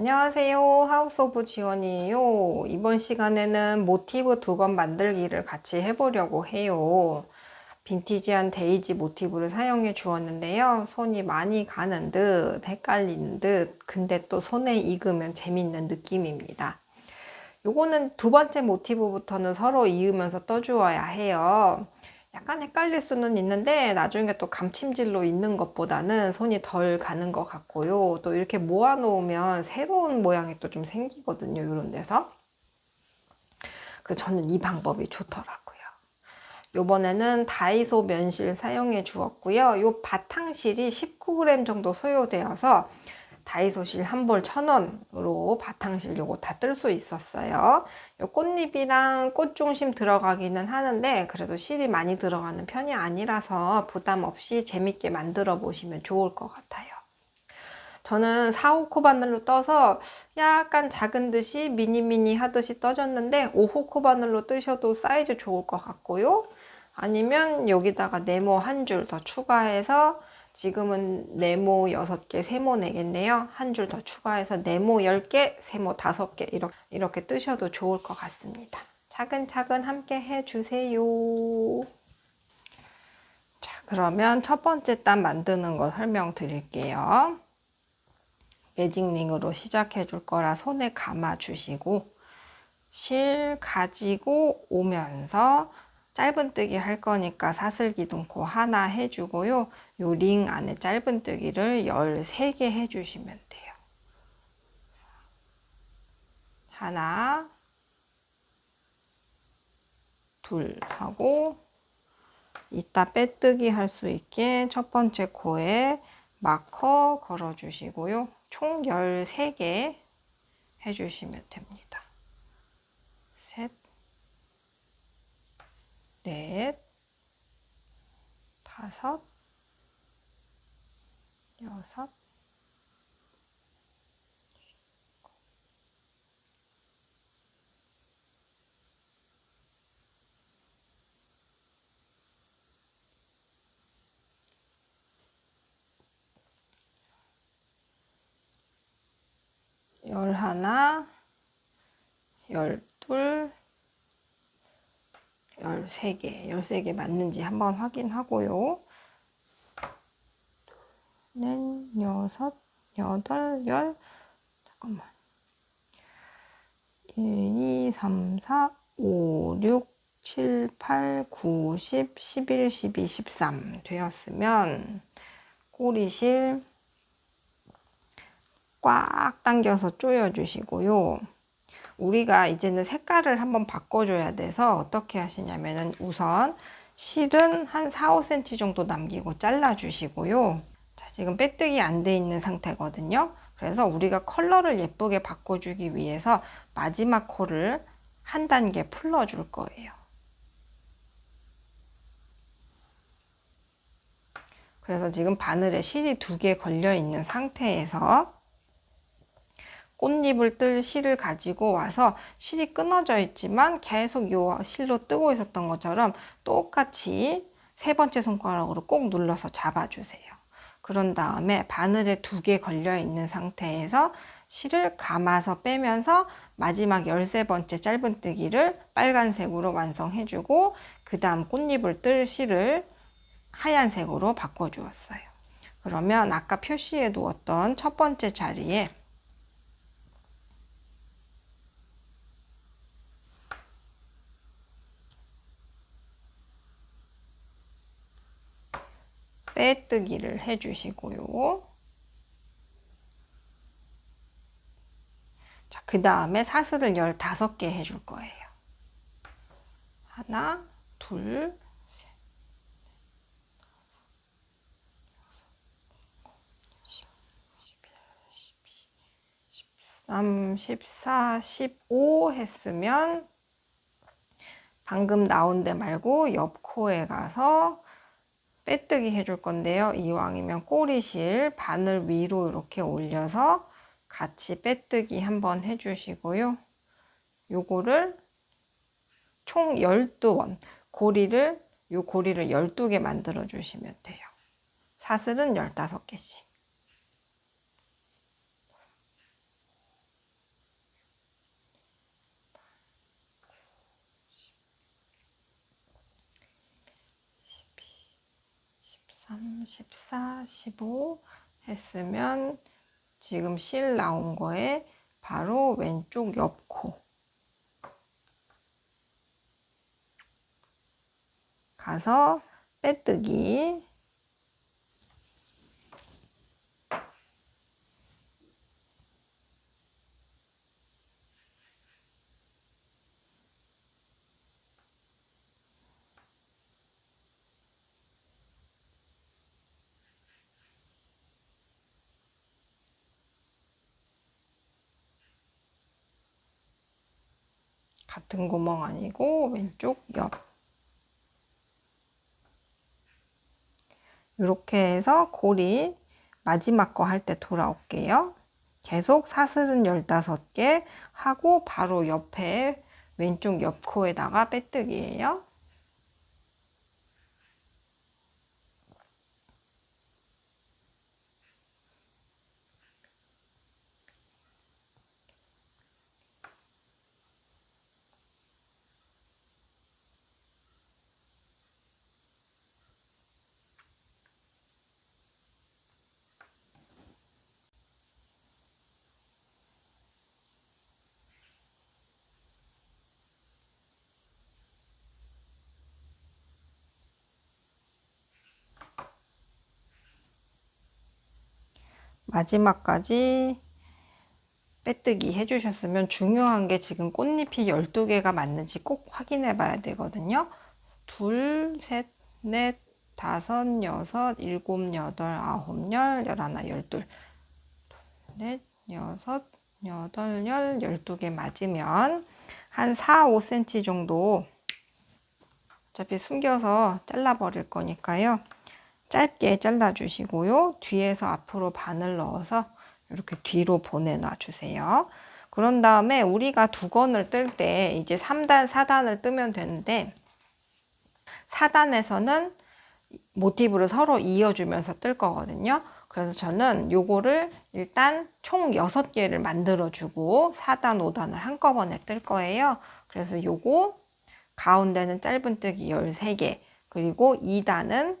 안녕하세요. 하우스 오브 지원이에요. 이번 시간에는 모티브 두건 만들기를 같이 해보려고 해요. 빈티지한 데이지 모티브를 사용해 주었는데요. 손이 많이 가는 듯, 헷갈리는 듯, 근데 또 손에 익으면 재밌는 느낌입니다. 요거는 두 번째 모티브부터는 서로 이으면서 떠주어야 해요. 약간 헷갈릴 수는 있는데 나중에 또 감침질로 있는 것보다는 손이 덜 가는 것 같고요. 또 이렇게 모아 놓으면 새로운 모양이 또 좀 생기거든요. 이런 데서. 그래서 저는 이 방법이 좋더라고요. 요번에는 다이소 면실 사용해 주었고요. 요 바탕실이 19g 정도 소요되어서 다이소실 한 벌 1,000원으로 바탕실 요거 다 뜰 수 있었어요. 요 꽃잎이랑 꽃 중심 들어가기는 하는데 그래도 실이 많이 들어가는 편이 아니라서 부담 없이 재밌게 만들어 보시면 좋을 것 같아요. 저는 4호 코바늘로 떠서 약간 작은 듯이 미니미니 하듯이 떠졌는데 5호 코바늘로 뜨셔도 사이즈 좋을 것 같고요. 아니면 여기다가 네모 한 줄 더 추가해서 지금은 네모 6개, 세모 4개인데요. 한 줄 더 추가해서 네모 10개, 세모 5개 이렇게 뜨셔도 좋을 것 같습니다. 차근차근 함께 해주세요. 자, 그러면 첫 번째 단 만드는 거 설명드릴게요. 매직링으로 시작해 줄 거라 손에 감아 주시고 실 가지고 오면서 짧은뜨기 할 거니까 사슬기둥코 하나 해주고요. 요 링 안에 짧은뜨기를 13개 해주시면 돼요. 하나, 둘 하고 이따 빼뜨기 할 수 있게 첫 번째 코에 마커 걸어 주시고요. 총 13개 해주시면 됩니다. 셋, 넷, 다섯, 여섯, 열하나, 열둘, 13개 맞는지 한번 확인하고요. 넷, 여섯, 여덟, 열, 잠깐만. 1, 2, 3, 4, 5, 6, 7, 8, 9, 10, 11, 12, 13 되었으면 꼬리실 꽉 당겨서 조여주시고요. 우리가 이제는 색깔을 한번 바꿔줘야 돼서 어떻게 하시냐면은 우선 실은 한 4, 5cm 정도 남기고 잘라주시고요. 자, 지금 빼뜨기 안 돼 있는 상태거든요. 그래서 우리가 컬러를 예쁘게 바꿔주기 위해서 마지막 코를 한 단계 풀러줄 거예요. 그래서 지금 바늘에 실이 2개 걸려 있는 상태에서 꽃잎을 뜰 실을 가지고 와서 실이 끊어져 있지만 계속 이 실로 뜨고 있었던 것처럼 똑같이 세 번째 손가락으로 꼭 눌러서 잡아주세요. 그런 다음에 바늘에 2개 걸려 있는 상태에서 실을 감아서 빼면서 마지막 13번째 짧은뜨기를 빨간색으로 완성해주고 그 다음 꽃잎을 뜰 실을 하얀색으로 바꿔주었어요. 그러면 아까 표시해 두었던 첫 번째 자리에 빼뜨기를 해주시고요. 자, 그 다음에 사슬을 15개 해줄 거예요. 하나, 둘, 셋, 13, 14, 15 했으면 방금 나온 데 말고 옆 코에 가서 빼뜨기 해줄 건데요. 이왕이면 꼬리실 바늘 위로 이렇게 올려서 같이 빼뜨기 한번 해주시고요. 요거를 총 12번 요 고리를 12개 만들어 주시면 돼요. 사슬은 15개씩. 14, 15 했으면 지금 실 나온 거에 바로 왼쪽 옆코 가서 빼뜨기. 같은 구멍 아니고 왼쪽 옆. 이렇게 해서 고리 마지막 거 할 때 돌아올게요. 계속 사슬은 15개 하고 바로 옆에 왼쪽 옆코에다가 빼뜨기예요. 마지막까지 빼뜨기 해주셨으면 중요한 게 지금 꽃잎이 12개가 맞는지 꼭 확인해 봐야 되거든요. 둘, 셋, 넷, 다섯, 여섯, 일곱, 여덟, 아홉, 열, 열하나, 열둘, 넷, 여섯, 여덟, 12개 맞으면 한 4, 5cm 정도 어차피 숨겨서 잘라 버릴 거니까요. 짧게 잘라 주시고요. 뒤에서 앞으로 바늘 넣어서 이렇게 뒤로 보내놔 주세요. 그런 다음에 우리가 두 건을 뜰 때 이제 3단, 4단을 뜨면 되는데 4단에서는 모티브를 서로 이어주면서 뜰 거거든요. 그래서 저는 요거를 일단 총 6개를 만들어 주고 4단, 5단을 한꺼번에 뜰 거예요. 그래서 요거 가운데는 짧은뜨기 13개, 그리고 2단은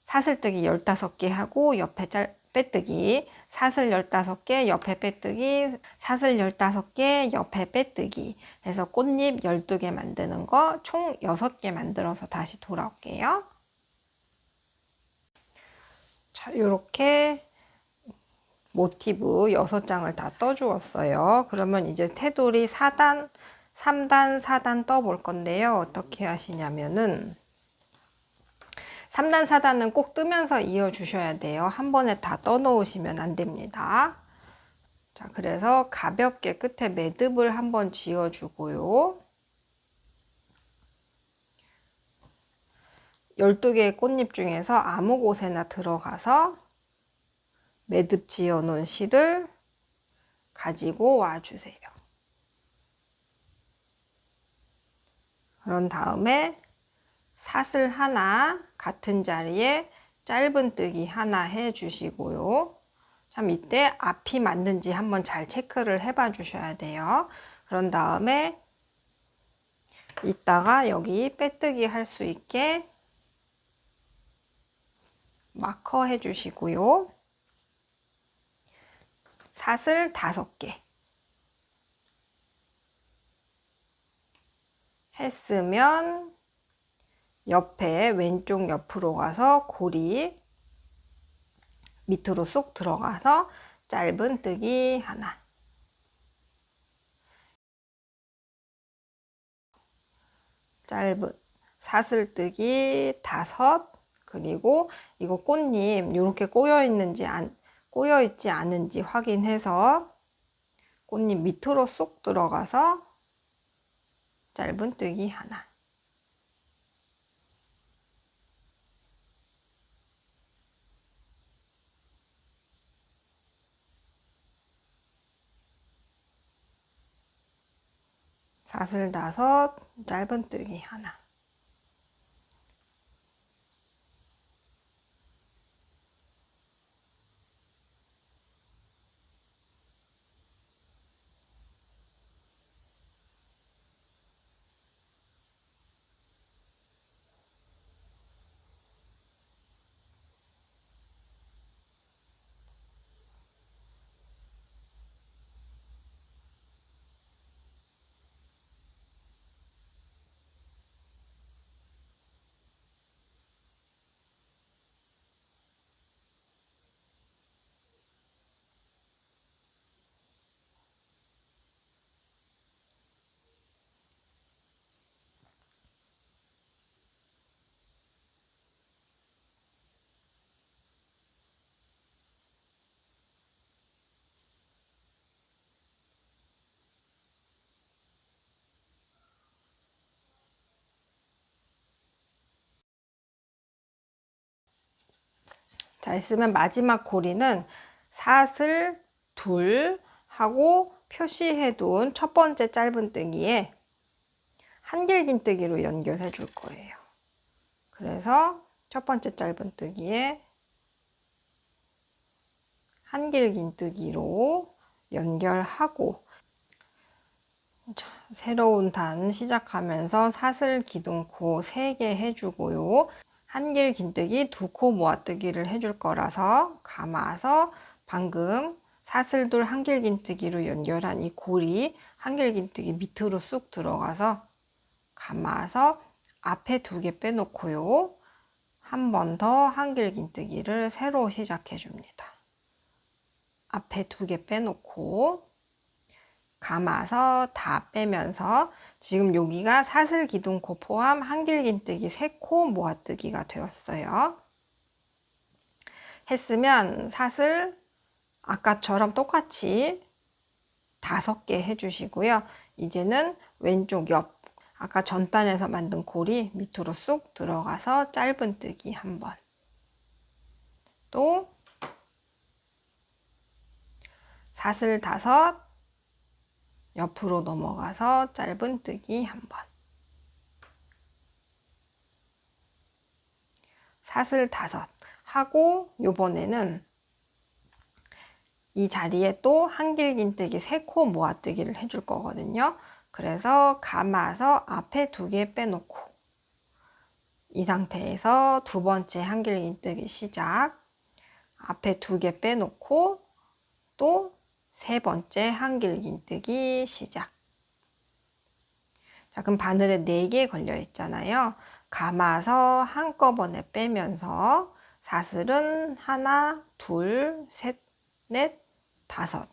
사슬뜨기 15개 하고 옆에 빼뜨기, 사슬 15개, 옆에 빼뜨기, 사슬 15개, 옆에 빼뜨기 해서 꽃잎 12개 만드는 거 총 6개 만들어서 다시 돌아올게요. 자, 이렇게 모티브 6장을 다 떠주었어요. 그러면 이제 테두리 4단, 3단, 4단 떠볼 건데요. 어떻게 하시냐면은 3단, 4단은 꼭 뜨면서 이어주셔야 돼요. 한 번에 다 떠놓으시면 안 됩니다. 자, 그래서 가볍게 끝에 매듭을 한번 지어주고요. 12개의 꽃잎 중에서 아무 곳에나 들어가서 매듭 지어 놓은 실을 가지고 와주세요. 그런 다음에 사슬 하나 같은 자리에 짧은뜨기 하나 해주시고요. 참 이때 앞이 맞는지 한번 잘 체크를 해봐 주셔야 돼요. 그런 다음에 이따가 여기 빼뜨기 할 수 있게 마커 해주시고요. 사슬 5개 했으면 옆에 왼쪽 옆으로 가서 고리 밑으로 쏙 들어가서 짧은뜨기 하나, 짧은 사슬뜨기 5, 그리고 이거 꽃잎 이렇게 꼬여 있지 않은지 확인해서 꽃잎 밑으로 쏙 들어가서 짧은뜨기 하나, 사슬 5, 짧은뜨기 하나. 자, 있으면 마지막 고리는 사슬 둘 하고 표시해 둔 첫 번째 짧은뜨기에 한길긴뜨기로 연결해 줄 거예요. 그래서 첫 번째 짧은뜨기에 한길긴뜨기로 연결하고, 자, 새로운 단 시작하면서 사슬 기둥코 3개 해주고요. 한길긴뜨기 2코 모아뜨기를 해줄 거라서 감아서 방금 사슬둘 한길긴뜨기로 연결한 이 고리 한길긴뜨기 밑으로 쑥 들어가서 감아서 앞에 2개 빼놓고요. 한 번 더 한길긴뜨기를 새로 시작해 줍니다. 앞에 2개 빼놓고 감아서 다 빼면서 지금 여기가 사슬 기둥코 포함 한길긴뜨기 3코 모아뜨기가 되었어요. 했으면 사슬 아까처럼 똑같이 5개 해주시고요. 이제는 왼쪽 옆 아까 전단에서 만든 고리 밑으로 쑥 들어가서 짧은뜨기 한 번, 또 사슬 5 옆으로 넘어가서 짧은뜨기 한 번, 사슬 5 하고 요번에는 이 자리에 또 한길긴뜨기 3코 모아뜨기를 해줄 거거든요. 그래서 감아서 앞에 2개 빼놓고 이 상태에서 두 번째 한길긴뜨기 시작, 앞에 2개 빼놓고 또 세 번째 한길긴뜨기 시작. 자, 그럼 바늘에 4개 걸려 있잖아요. 감아서 한꺼번에 빼면서 사슬은 하나, 둘, 셋, 넷, 5.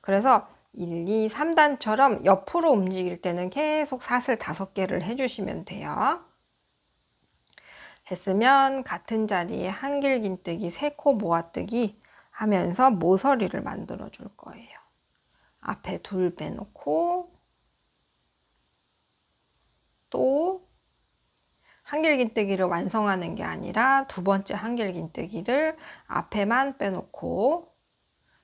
그래서 1, 2, 3단처럼 옆으로 움직일 때는 계속 사슬 5개를 해주시면 돼요. 했으면 같은 자리에 한길긴뜨기 3코 모아뜨기 하면서 모서리를 만들어 줄 거예요. 앞에 2 빼놓고 또 한길긴뜨기를 완성하는 게 아니라 두 번째 한길긴뜨기를 앞에만 빼놓고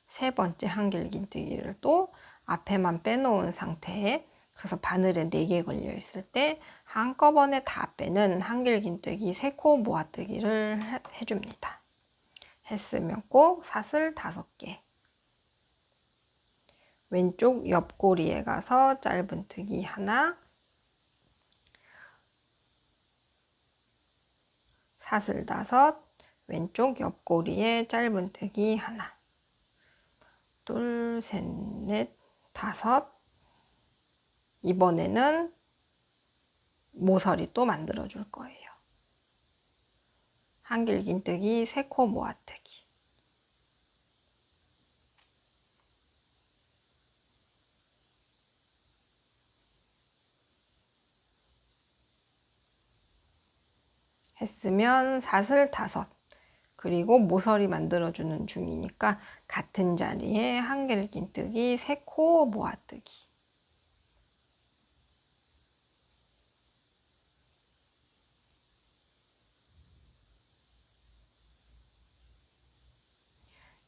세 번째 한길긴뜨기를 또 앞에만 빼놓은 상태, 그래서 바늘에 4개 걸려 있을 때 한꺼번에 다 빼는 한길긴뜨기 3코 모아뜨기를 해줍니다. 했으면 꼭 사슬 5개, 왼쪽 옆고리에 가서 짧은뜨기 하나, 사슬 5, 왼쪽 옆고리에 짧은뜨기 하나, 둘, 셋, 넷, 5. 이번에는 모서리 또 만들어 줄 거예요. 한길긴뜨기 3코 모아뜨기, 했으면 사슬 5, 그리고 모서리 만들어 주는 중이니까 같은 자리에 한길긴뜨기 3코 모아뜨기,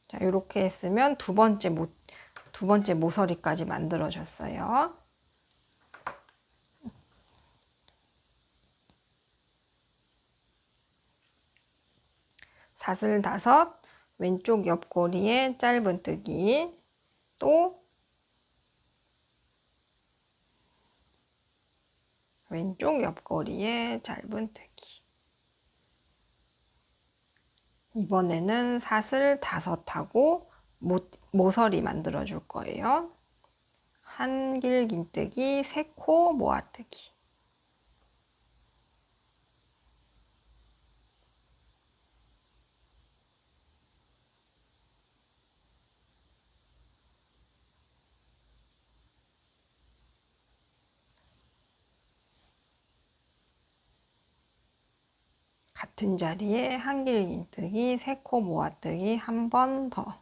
자, 이렇게 했으면 두 번째 모서리까지 만들어 줬어요. 사슬 5, 왼쪽 옆고리에 짧은뜨기, 또 왼쪽 옆고리에 짧은뜨기. 이번에는 사슬 5하고 모서리 만들어 줄 거예요. 한길긴뜨기 3코 모아뜨기, 같은 자리에 한길긴뜨기 3코 모아뜨기 한 번 더.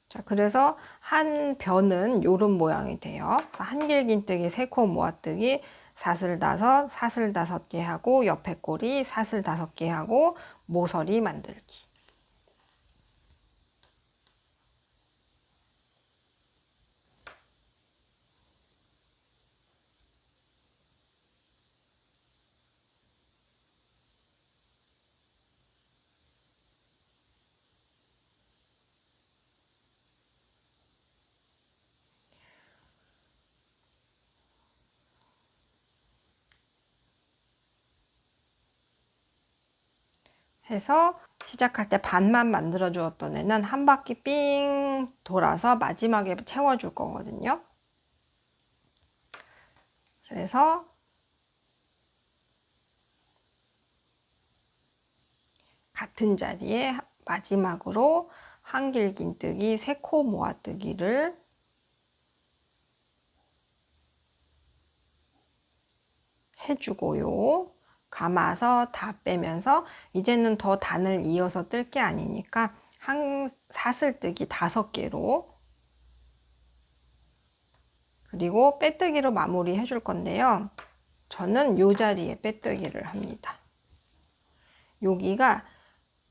자, 그래서 한 변은 요런 모양이 돼요. 한길긴뜨기 3코 모아뜨기, 사슬 5, 사슬 5개 하고 옆에 꼬리 사슬 5개 하고 모서리 만들기. 해서 시작할 때 반만 만들어 주었던 애는 한 바퀴 삥 돌아서 마지막에 채워줄 거거든요. 그래서 같은 자리에 마지막으로 한길긴뜨기 3코 모아뜨기를 해주고요. 감아서 다 빼면서 이제는 더 단을 이어서 뜰 게 아니니까 한 사슬뜨기 5개로, 그리고 빼뜨기로 마무리 해줄 건데요. 저는 이 자리에 빼뜨기를 합니다. 여기가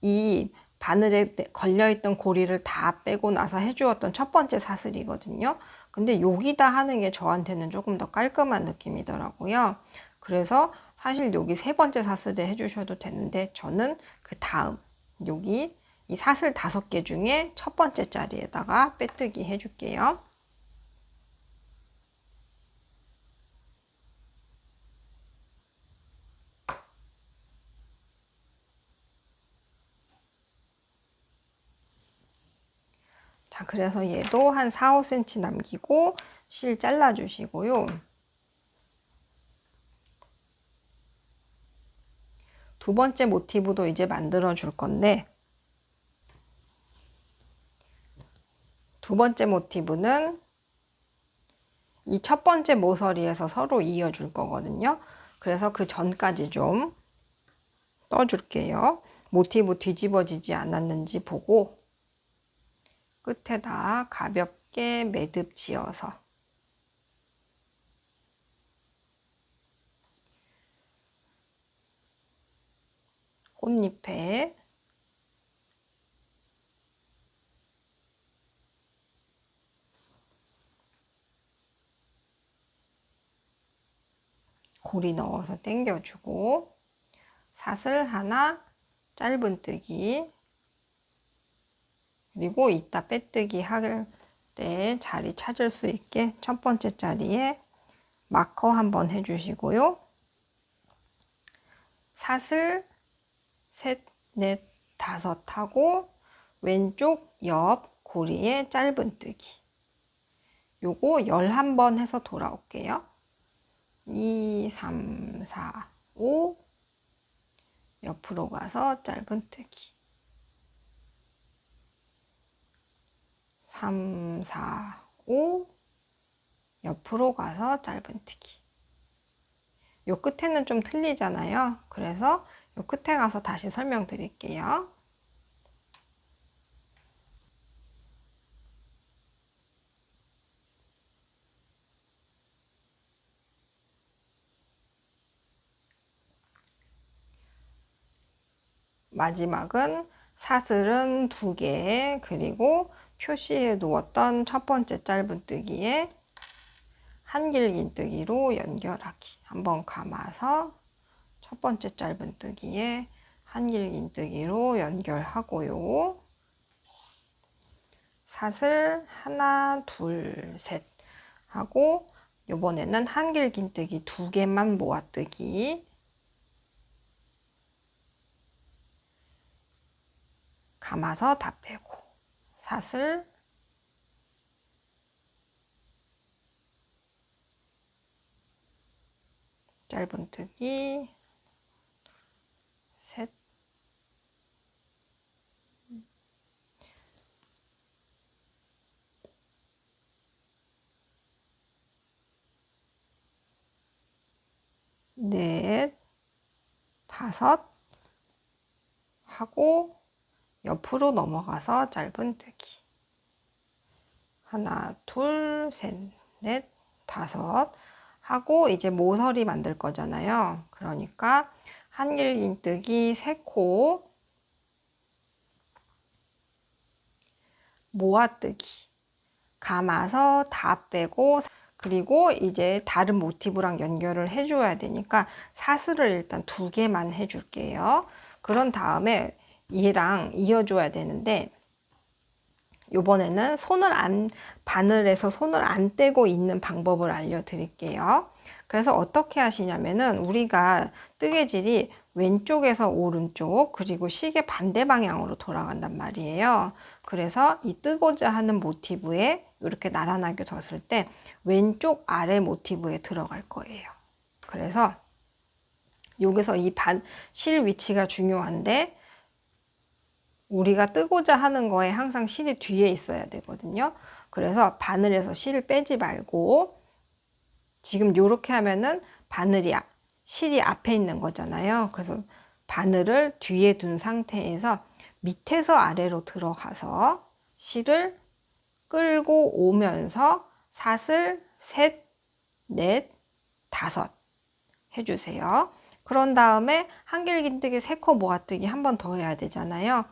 이 바늘에 걸려있던 고리를 다 빼고 나서 해주었던 첫 번째 사슬이거든요. 근데 여기다 하는 게 저한테는 조금 더 깔끔한 느낌이더라고요. 그래서 사실 여기 3번째 사슬에 해주셔도 되는데 저는 그 다음 여기 이 사슬 5개 중에 첫 번째 자리에다가 빼뜨기 해줄게요. 자, 그래서 얘도 한 4, 5cm 남기고 실 잘라 주시고요. 두 번째 모티브도 이제 만들어 줄 건데, 두 번째 모티브는 이 첫 번째 모서리에서 서로 이어줄 거거든요. 그래서 그 전까지 좀 떠줄게요. 모티브 뒤집어지지 않았는지 보고 끝에다 가볍게 매듭 지어서 꽃잎에 고리 넣어서 당겨주고 사슬 하나 짧은뜨기, 그리고 이따 빼뜨기 할 때 자리 찾을 수 있게 첫 번째 자리에 마커 한번 해주시고요. 사슬 셋, 넷, 5 하고 왼쪽 옆 고리에 짧은뜨기. 요거 11번 해서 돌아올게요. 2, 3, 4, 5 옆으로 가서 짧은뜨기. 3, 4, 5 옆으로 가서 짧은뜨기. 요 끝에는 좀 틀리잖아요. 그래서 요 끝에 가서 다시 설명드릴게요. 마지막은 사슬은 2개, 그리고 표시해 두었던 첫 번째 짧은뜨기에 한길긴뜨기로 연결하기. 한번 감아서 첫 번째 짧은뜨기에 한길긴뜨기로 연결하고요. 사슬 하나, 둘, 셋 하고 이번에는 한길긴뜨기 2개만 모아뜨기. 감아서 다 빼고 사슬 짧은뜨기 셋, 넷, 5 하고 옆으로 넘어가서 짧은뜨기 하나, 둘, 셋, 넷, 5 하고 이제 모서리 만들 거잖아요. 그러니까 한길긴뜨기 3코 모아뜨기 감아서 다 빼고, 그리고 이제 다른 모티브랑 연결을 해줘야 되니까 사슬을 일단 2개만 해줄게요. 그런 다음에 얘랑 이어줘야 되는데, 이번에는 바늘에서 손을 안 떼고 있는 방법을 알려드릴게요. 그래서 어떻게 하시냐면은, 우리가 뜨개질이 왼쪽에서 오른쪽, 그리고 시계 반대 방향으로 돌아간단 말이에요. 그래서 이 뜨고자 하는 모티브에 이렇게 나란하게 뒀을 때 왼쪽 아래 모티브에 들어갈 거예요. 그래서 여기서 실 위치가 중요한데, 우리가 뜨고자 하는 거에 항상 실이 뒤에 있어야 되거든요. 그래서 바늘에서 실을 빼지 말고, 지금 이렇게 하면은 실이 앞에 있는 거잖아요. 그래서 바늘을 뒤에 둔 상태에서 밑에서 아래로 들어가서 실을 끌고 오면서 사슬 3, 4, 5 해주세요. 그런 다음에 한길긴뜨기 3코 모아뜨기 한 번 더 해야 되잖아요.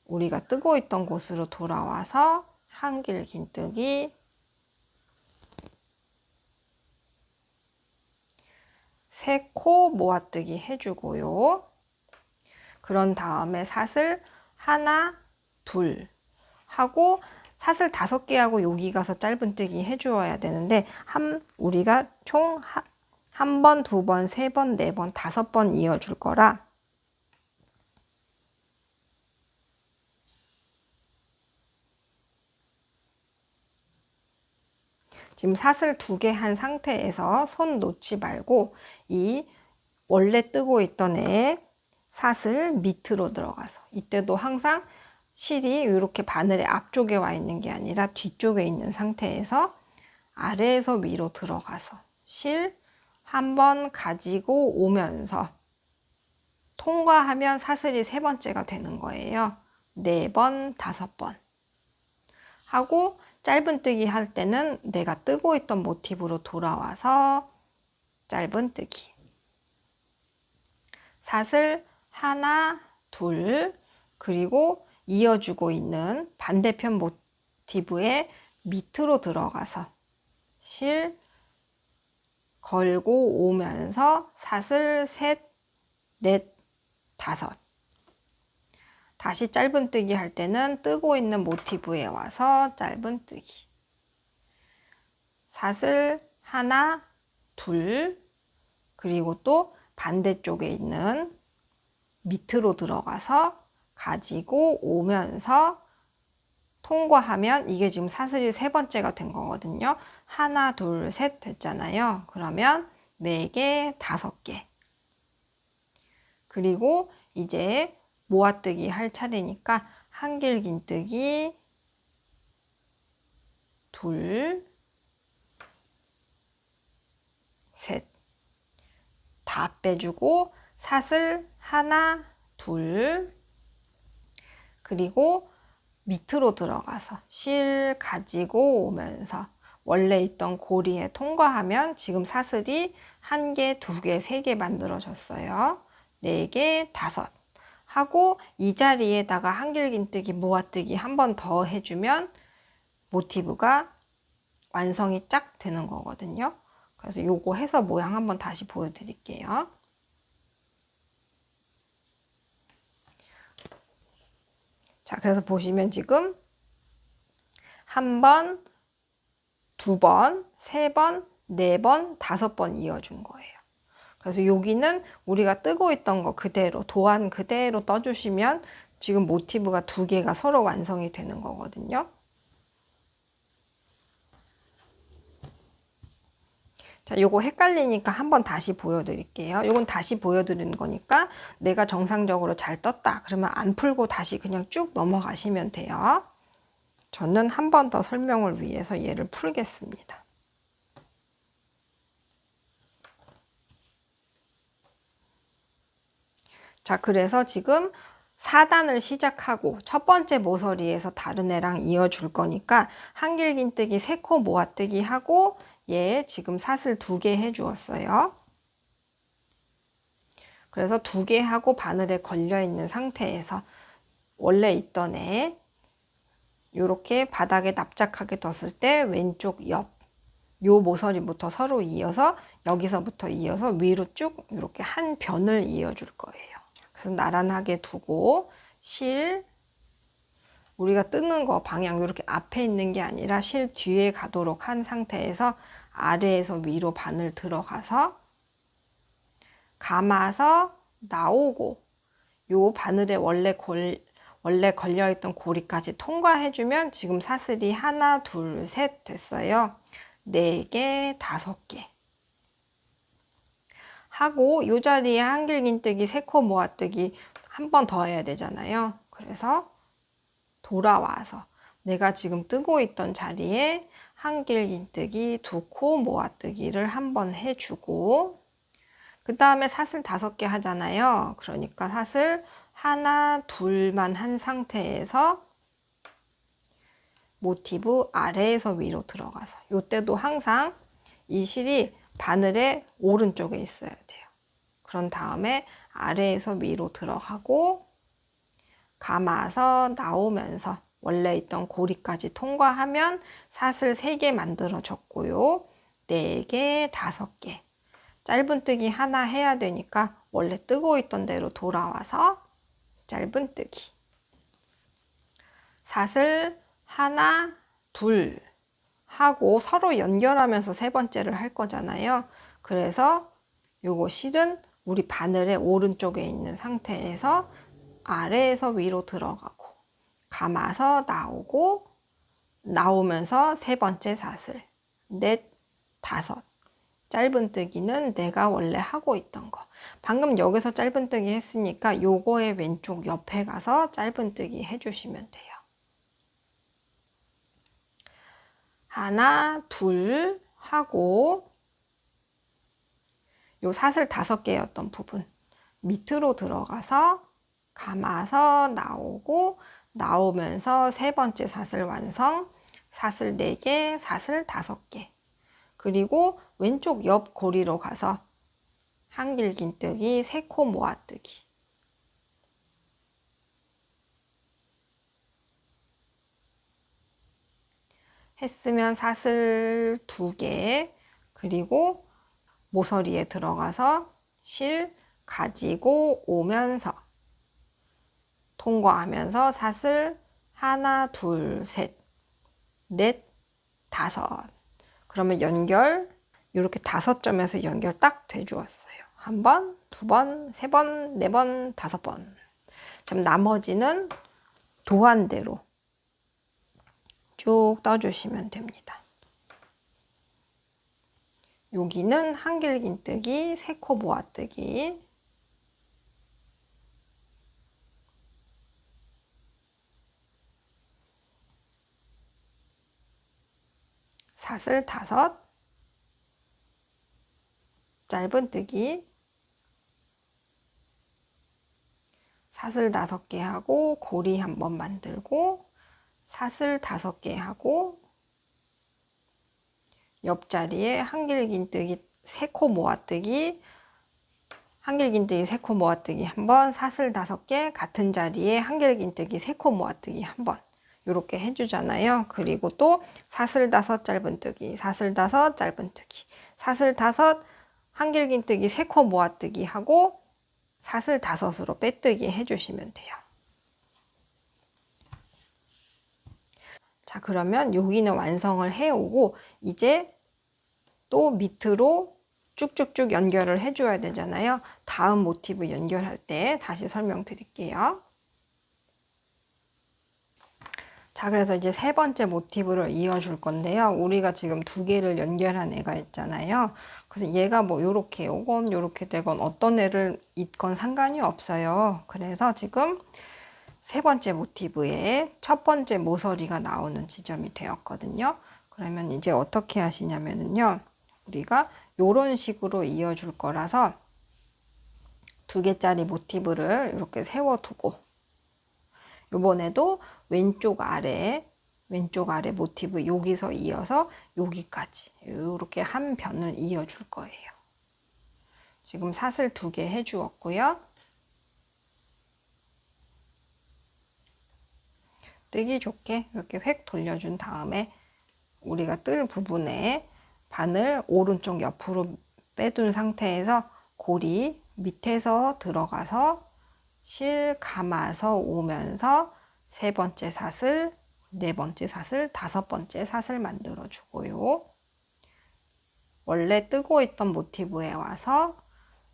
우리가 뜨고 있던 곳으로 돌아와서 한길긴뜨기 3코 모아뜨기 해주고요. 그런 다음에 사슬 하나, 둘 하고, 사슬 5개 하고 여기 가서 짧은뜨기 해주어야 되는데, 우리가 총 1번, 2번, 3번, 4번, 5번 이어줄 거라 지금 사슬 2개 한 상태에서 손 놓지 말고 이 원래 뜨고 있던 애 사슬 밑으로 들어가서, 이때도 항상 실이 이렇게 바늘의 앞쪽에 와 있는 게 아니라 뒤쪽에 있는 상태에서 아래에서 위로 들어가서 실 한 번 가지고 오면서 통과하면 사슬이 3번째가 되는 거예요. 4번, 5번 하고, 짧은뜨기 할 때는 내가 뜨고 있던 모티브로 돌아와서 짧은뜨기 사슬 하나, 둘, 그리고 이어주고 있는 반대편 모티브의 밑으로 들어가서 실 걸고 오면서 사슬 3, 4, 5. 다시 짧은뜨기 할 때는 뜨고 있는 모티브에 와서 짧은뜨기 사슬 하나, 둘, 그리고 또 반대쪽에 있는 밑으로 들어가서 가지고 오면서 통과하면 이게 지금 사슬이 3번째가 된 거거든요. 하나, 둘, 셋 됐잖아요. 그러면 4개, 5개. 그리고 이제 모아뜨기 할 차례니까 한길긴뜨기 둘, 셋. 다 빼주고 사슬 하나, 둘, 그리고 밑으로 들어가서 실 가지고 오면서 원래 있던 고리에 통과하면 지금 사슬이 1개, 2개, 3개 만들어졌어요. 4개, 5 하고, 이 자리에다가 한길긴뜨기 모아뜨기 한 번 더 해주면 모티브가 완성이 쫙 되는 거거든요. 그래서 요거 해서 모양 한번 다시 보여드릴게요. 자, 그래서 보시면 지금 1번, 2번, 3번, 4번, 5번 이어준 거예요. 그래서 여기는 우리가 뜨고 있던 거 그대로, 도안 그대로 떠주시면 지금 모티브가 2개가 서로 완성이 되는 거거든요. 자, 요거 헷갈리니까 한번 다시 보여드릴게요. 요건 다시 보여드리는 거니까 내가 정상적으로 잘 떴다 그러면 안 풀고 다시 그냥 쭉 넘어가시면 돼요. 저는 한 번 더 설명을 위해서 얘를 풀겠습니다. 자, 그래서 지금 4단을 시작하고 첫 번째 모서리에서 다른 애랑 이어줄 거니까 한길긴뜨기 3코 모아뜨기 하고, 얘 지금 사슬 2개 해 주었어요. 그래서 2개 하고 바늘에 걸려 있는 상태에서 원래 있던 애 이렇게 바닥에 납작하게 뒀을 때 왼쪽 옆 요 모서리부터 서로 이어서 여기서부터 이어서 위로 쭉 이렇게 한 변을 이어줄 거예요. 그래서 나란하게 두고 실 우리가 뜨는 거 방향 이렇게 앞에 있는 게 아니라 실 뒤에 가도록 한 상태에서 아래에서 위로 바늘 들어가서 감아서 나오고 요 바늘에 원래 걸려있던 고리까지 통과해주면 지금 사슬이 하나, 둘, 셋 됐어요. 4개, 5개 하고 요 자리에 한길긴뜨기, 3코 모아뜨기 한 번 더 해야 되잖아요. 그래서 돌아와서 내가 지금 뜨고 있던 자리에 한길긴뜨기, 2코 모아뜨기를 한 번 해주고 그 다음에 사슬 5개 하잖아요. 그러니까 사슬 하나, 둘만 한 상태에서 모티브 아래에서 위로 들어가서 이때도 항상 이 실이 바늘의 오른쪽에 있어야 돼요. 그런 다음에 아래에서 위로 들어가고 감아서 나오면서 원래 있던 고리까지 통과하면 사슬 3개 만들어졌고요. 4개, 5개 짧은뜨기 하나 해야 되니까 원래 뜨고 있던 대로 돌아와서 짧은뜨기 사슬 하나, 둘 하고 서로 연결하면서 3번째를 할 거잖아요. 그래서 요거 실은 우리 바늘의 오른쪽에 있는 상태에서 아래에서 위로 들어가고 감아서 나오고 나오면서 3번째 사슬 넷, 5 짧은뜨기는 내가 원래 하고 있던 거 방금 여기서 짧은뜨기 했으니까 요거의 왼쪽 옆에 가서 짧은뜨기 해주시면 돼요. 하나, 둘 하고 요 사슬 5개였던 부분 밑으로 들어가서 감아서 나오고 나오면서 3번째 사슬 완성 사슬 4개, 사슬 5개 그리고 왼쪽 옆 고리로 가서 한길긴뜨기, 3코 모아뜨기 했으면 사슬 2개 그리고 모서리에 들어가서 실 가지고 오면서 통과하면서 사슬 하나, 둘, 셋, 넷, 5 그러면 연결 이렇게 5점에서 연결 딱 돼주었어요. 1번, 2번, 3번, 4번, 5번 그럼 나머지는 도안대로 쭉 떠주시면 됩니다. 여기는 한길긴뜨기, 3코 모아뜨기 사슬 5 짧은뜨기 사슬 5개 하고 고리 한번 만들고 사슬 5개 하고 옆자리에 한길긴뜨기 3코 모아뜨기 한길긴뜨기 3코 모아뜨기 한번 사슬 5개 같은 자리에 한길긴뜨기 3코 모아뜨기 한번 이렇게 해주잖아요. 그리고 또 사슬 5 짧은뜨기 사슬 5 짧은뜨기 사슬 5 한길긴뜨기 3코 모아뜨기 하고 사슬 5으로 빼뜨기 해주시면 돼요. 자 그러면 여기는 완성을 해오고 이제 또 밑으로 쭉쭉쭉 연결을 해줘야 되잖아요. 다음 모티브 연결할 때 다시 설명드릴게요. 자 그래서 이제 3번째 모티브를 이어줄 건데요. 우리가 지금 2개를 연결한 애가 있잖아요. 그래서 얘가 뭐 요렇게 오건 요렇게 되건 어떤 애를 있건 상관이 없어요. 그래서 지금 3번째 모티브에 첫 번째 모서리가 나오는 지점이 되었거든요. 그러면 이제 어떻게 하시냐면요. 우리가 요런 식으로 이어줄 거라서 2개짜리 모티브를 이렇게 세워두고 요번에도 왼쪽 아래 왼쪽 아래 모티브 여기서 이어서 여기까지 이렇게 한 변을 이어줄 거예요. 지금 사슬 2개 해주었고요. 뜨기 좋게 이렇게 획 돌려준 다음에 우리가 뜰 부분에 바늘 오른쪽 옆으로 빼둔 상태에서 고리 밑에서 들어가서 실 감아서 오면서 3번째 사슬, 4번째 사슬, 5번째 사슬 만들어 주고요. 원래 뜨고 있던 모티브에 와서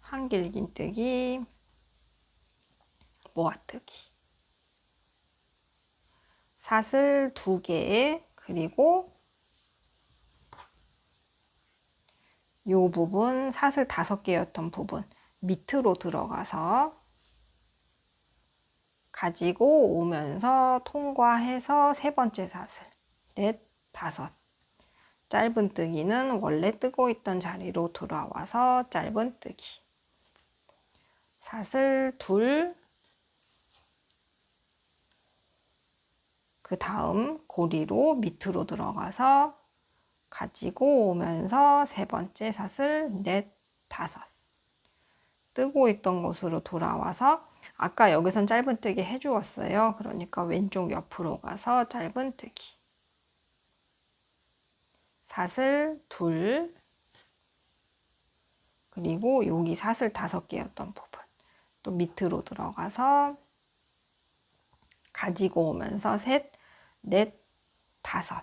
한길긴뜨기, 모아뜨기, 사슬 2개, 그리고 이 부분 사슬 5개였던 부분 밑으로 들어가서 가지고 오면서 통과해서 3번째 사슬, 넷, 5. 짧은뜨기는 원래 뜨고 있던 자리로 돌아와서 짧은뜨기, 사슬 2, 그 다음 고리로 밑으로 들어가서 가지고 오면서 3번째 사슬, 넷, 5. 뜨고 있던 곳으로 돌아와서 아까 여기선 짧은뜨기 해주었어요. 그러니까 왼쪽 옆으로 가서 짧은뜨기, 사슬 2, 그리고 여기 사슬 5개였던 부분 또 밑으로 들어가서 가지고 오면서 셋, 넷, 5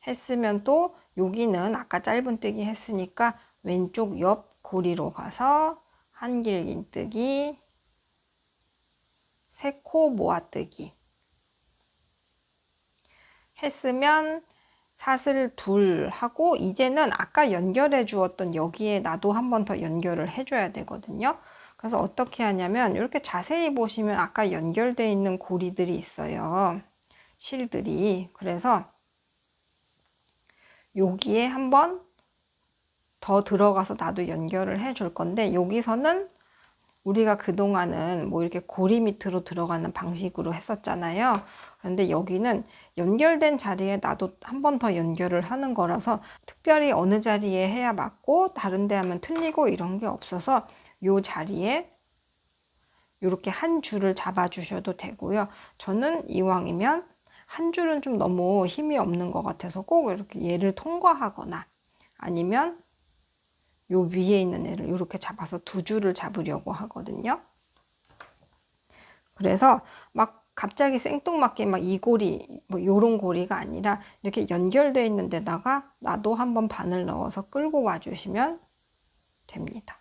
했으면 또 여기는 아까 짧은뜨기 했으니까 왼쪽 옆 고리로 가서 한길긴뜨기, 3코 모아뜨기 했으면 사슬 2 하고 이제는 아까 연결해 주었던 여기에 나도 한 번 더 연결을 해줘야 되거든요. 그래서 어떻게 하냐면 이렇게 자세히 보시면 아까 연결되어 있는 고리들이 있어요. 실들이. 그래서 여기에 한 번 더 들어가서 나도 연결을 해줄 건데 여기서는 우리가 그동안은 뭐 이렇게 고리 밑으로 들어가는 방식으로 했었잖아요. 그런데 여기는 연결된 자리에 나도 한 번 더 연결을 하는 거라서 특별히 어느 자리에 해야 맞고 다른 데 하면 틀리고 이런 게 없어서 이 자리에 이렇게 한 줄을 잡아 주셔도 되고요. 저는 이왕이면 한 줄은 좀 너무 힘이 없는 것 같아서 꼭 이렇게 얘를 통과하거나 아니면 요 위에 있는 애를 이렇게 잡아서 2줄을 잡으려고 하거든요. 그래서 막 갑자기 생뚱맞게 막 이 고리 뭐 요런 고리가 아니라 이렇게 연결되어 있는 데다가 나도 한번 바늘 넣어서 끌고 와 주시면 됩니다.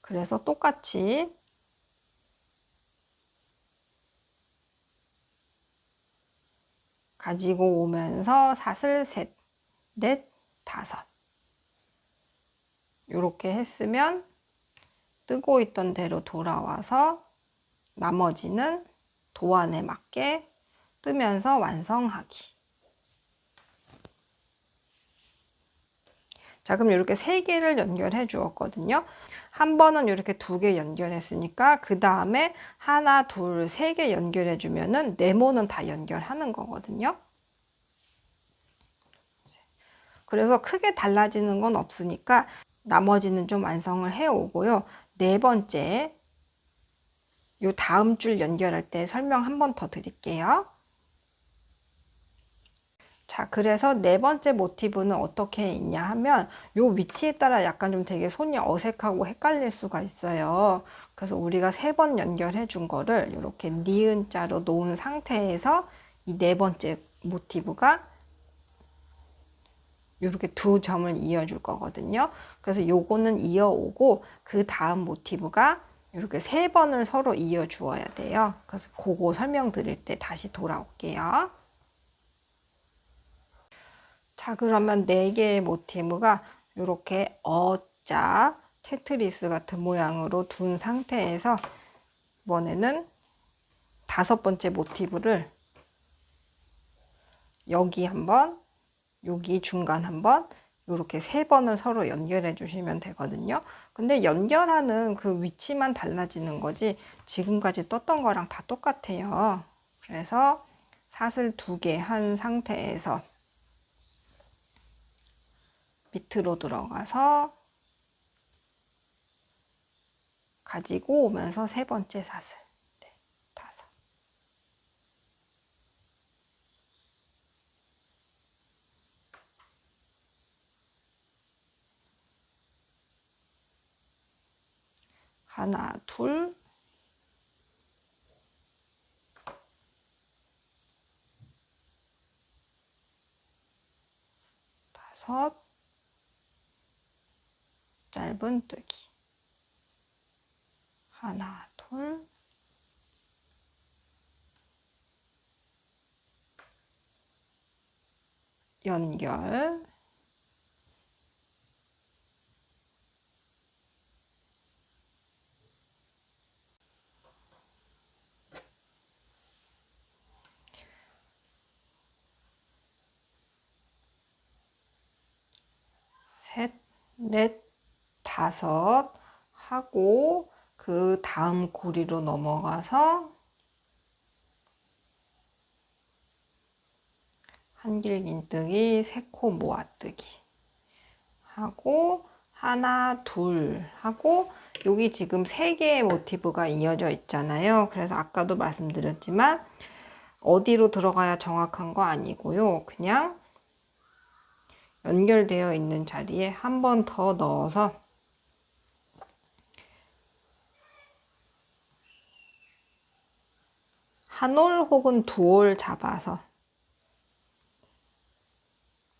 그래서 똑같이 가지고 오면서 사슬 셋, 넷, 5 이렇게 했으면 뜨고 있던 대로 돌아와서 나머지는 도안에 맞게 뜨면서 완성하기. 자, 그럼 이렇게 3개를 연결해 주었거든요. 한 번은 이렇게 2개 연결했으니까 그 다음에 하나, 둘, 3개 연결해 주면은 네모는 다 연결하는 거거든요. 그래서 크게 달라지는 건 없으니까 나머지는 좀 완성을 해 오고요. 4번째 요 다음 줄 연결할 때 설명 한 번 더 드릴게요. 자, 그래서 4번째 모티브는 어떻게 있냐 하면 요 위치에 따라 약간 좀 되게 손이 어색하고 헷갈릴 수가 있어요. 그래서 우리가 3번 연결해 준 거를 이렇게 니은 자로 놓은 상태에서 이 4번째 모티브가 이렇게 2점을 이어줄 거거든요. 그래서 요거는 이어오고 그 다음 모티브가 이렇게 3번을 서로 이어 주어야 돼요. 그래서 그거 설명드릴 때 다시 돌아올게요. 자, 그러면 4개의 모티브가 이렇게 어자 테트리스 같은 모양으로 둔 상태에서 이번에는 5번째 모티브를 여기 한번, 여기 중간 한번 이렇게 3번을 서로 연결해 주시면 되거든요. 근데 연결하는 그 위치만 달라지는 거지 지금까지 떴던 거랑 다 똑같아요. 그래서 사슬 2개 한 상태에서 밑으로 들어가서 가지고 오면서 세 번째 사슬, 네, 5. 하나, 둘, 5, 짧은뜨기. 하나, 둘, 연결. 셋, 넷, 5 하고 그 다음 고리로 넘어가서 한길긴뜨기, 3코 모아뜨기 하고 하나, 둘 하고 여기 지금 3개의 모티브가 이어져 있잖아요. 그래서 아까도 말씀드렸지만 어디로 들어가야 정확한 거 아니고요. 그냥 연결되어 있는 자리에 한 번 더 넣어서 한 올 혹은 2올 잡아서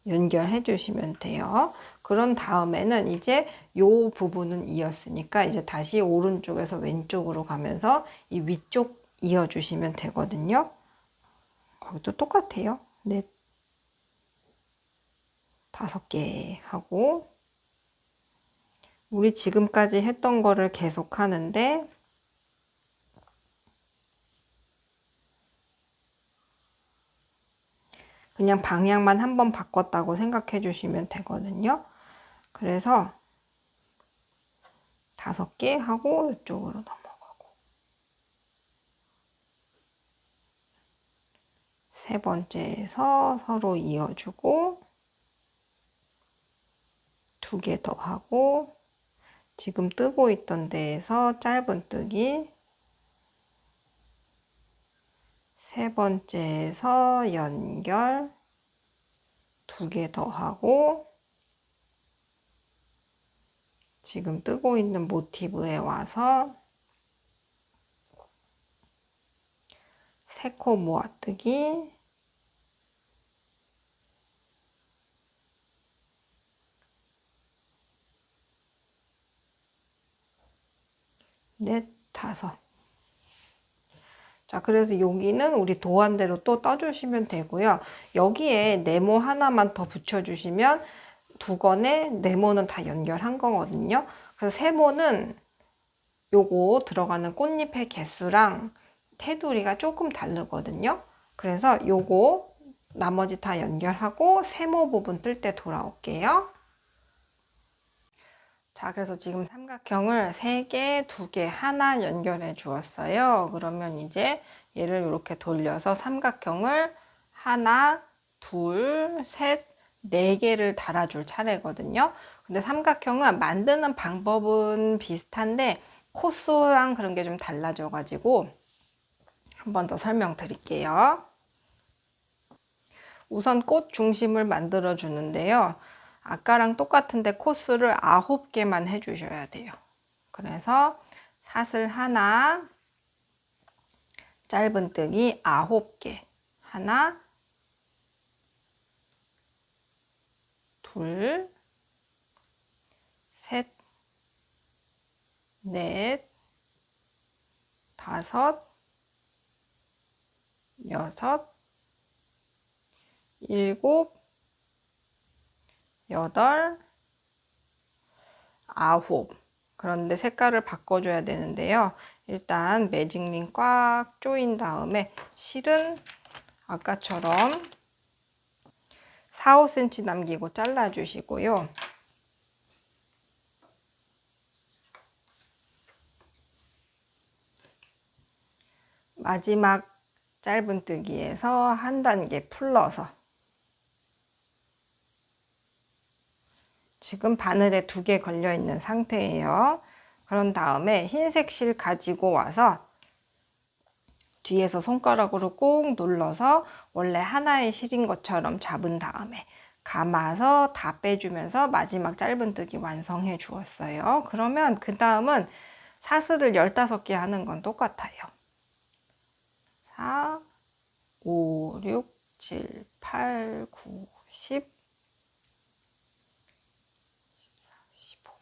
연결해 주시면 돼요. 그런 다음에는 이제 요 부분은 이었으니까 이제 다시 오른쪽에서 왼쪽으로 가면서 이 위쪽 이어 주시면 되거든요. 거기도 똑같아요. 넷, 5개 하고 우리 지금까지 했던 거를 계속 하는데 그냥 방향만 한번 바꿨다고 생각해 주시면 되거든요. 그래서 5개 하고 이쪽으로 넘어가고 세 번째에서 서로 이어주고 2개 더 하고 지금 뜨고 있던 데에서 짧은뜨기 세 번째에서 연결 2개 더 하고 지금 뜨고 있는 모티브에 와서 3코 모아뜨기 넷, 5. 자, 그래서 여기는 우리 도안대로 또 떠주시면 되고요. 여기에 네모 하나만 더 붙여주시면 2건의 네모는 다 연결한 거거든요. 그래서 세모는 요거 들어가는 꽃잎의 개수랑 테두리가 조금 다르거든요. 그래서 요거 나머지 다 연결하고 세모 부분 뜰 때 돌아올게요. 자, 그래서 지금 삼각형을 3개, 2개, 하나 연결해 주었어요. 그러면 이제 얘를 이렇게 돌려서 삼각형을 하나, 둘, 셋, 4개를 달아줄 차례거든요. 근데 삼각형은 만드는 방법은 비슷한데 코스랑 그런 게 좀 달라져가지고 한 번 더 설명드릴게요. 우선 꽃 중심을 만들어 주는데요. 아까랑 똑같은데 코스를 9개만 해주셔야 돼요. 그래서 사슬 하나, 짧은뜨기 9개, 하나, 둘, 셋, 넷, 5, 6, 7, 8, 9. 그런데 색깔을 바꿔줘야 되는데요. 일단 매직링 꽉 조인 다음에 실은 아까처럼 4, 5cm 남기고 잘라주시고요. 마지막 짧은뜨기에서 한 단계 풀러서 지금 바늘에 2개 걸려 있는 상태예요. 그런 다음에 흰색 실 가지고 와서 뒤에서 손가락으로 꾹 눌러서 원래 하나의 실인 것처럼 잡은 다음에 감아서 다 빼주면서 마지막 짧은뜨기 완성해 주었어요. 그러면 그 다음은 사슬을 15개 하는 건 똑같아요. 4, 5, 6, 7, 8, 9, 10, 15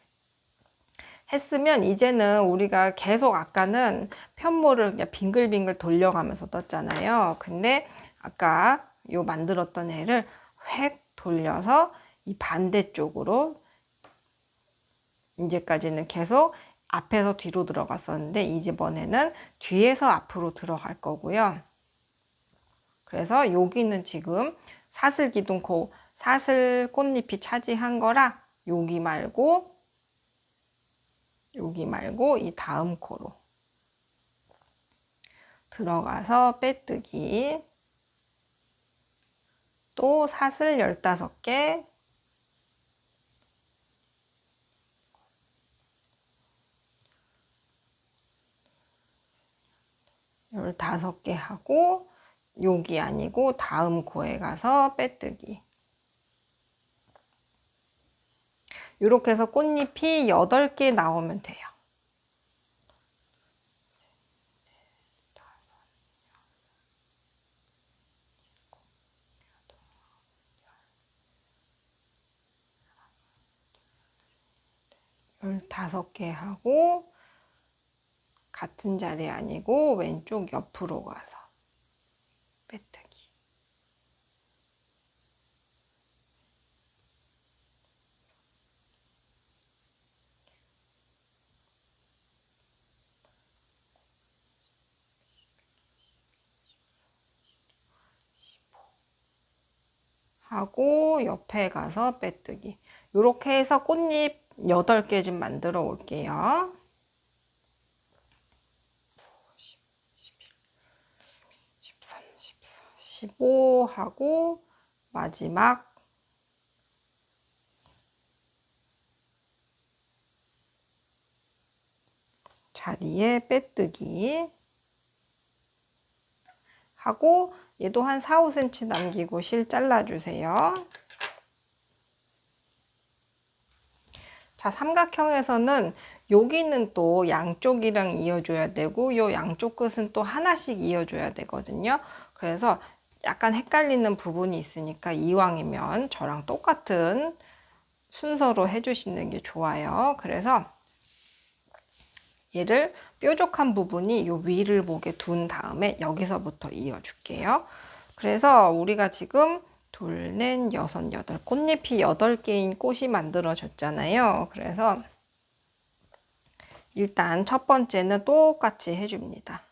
했으면 이제는 우리가 계속 아까는 편모를 그냥 빙글빙글 돌려가면서 떴잖아요. 근데 아까 요 만들었던 애를 획 돌려서 이 반대쪽으로 이제까지는 계속 앞에서 뒤로 들어갔었는데 이번에는 뒤에서 앞으로 들어갈 거고요. 그래서 여기는 지금 사슬 기둥코 사슬 꽃잎이 차지한 거라 여기 말고 이 다음 코로 들어가서 빼뜨기, 또 사슬 15개, 15개 하고 여기 아니고 다음 코에 가서 빼뜨기. 이렇게 해서 꽃잎이 8개 나오면 돼요. 열다섯 개 하고 같은 자리 아니고 왼쪽 옆으로 가서 빼뜨기. 하고 옆에 가서 빼뜨기. 이렇게 해서 꽃잎 8개 좀 만들어 올게요. 13, 14, 15 하고 마지막 자리에 빼뜨기 하고 얘도 한 4, 5cm 남기고 실 잘라주세요. 자, 삼각형에서는 여기는 또 양쪽이랑 이어줘야 되고 요 양쪽 끝은 또 하나씩 이어줘야 되거든요. 그래서 약간 헷갈리는 부분이 있으니까 이왕이면 저랑 똑같은 순서로 해주시는 게 좋아요. 그래서 얘를 뾰족한 부분이 요 위를 보게 둔 다음에 여기서부터 이어줄게요. 그래서 우리가 지금 둘, 넷, 여섯, 여덟 꽃잎이 8개인 꽃이 만들어졌잖아요. 그래서 일단 첫 번째는 똑같이 해줍니다.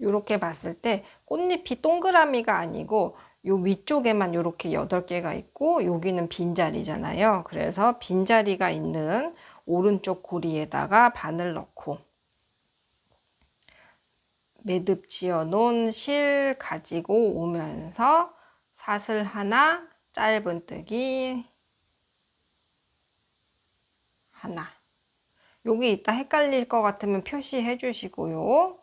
이렇게 봤을 때 꽃잎이 동그라미가 아니고 요 위쪽에만 이렇게 8개가 있고 여기는 빈자리잖아요. 그래서 빈자리가 있는 오른쪽 고리에다가 바늘 넣고 매듭 지어 놓은 실 가지고 오면서 사슬 하나, 짧은뜨기 하나. 여기 이따 헷갈릴 것 같으면 표시해 주시고요.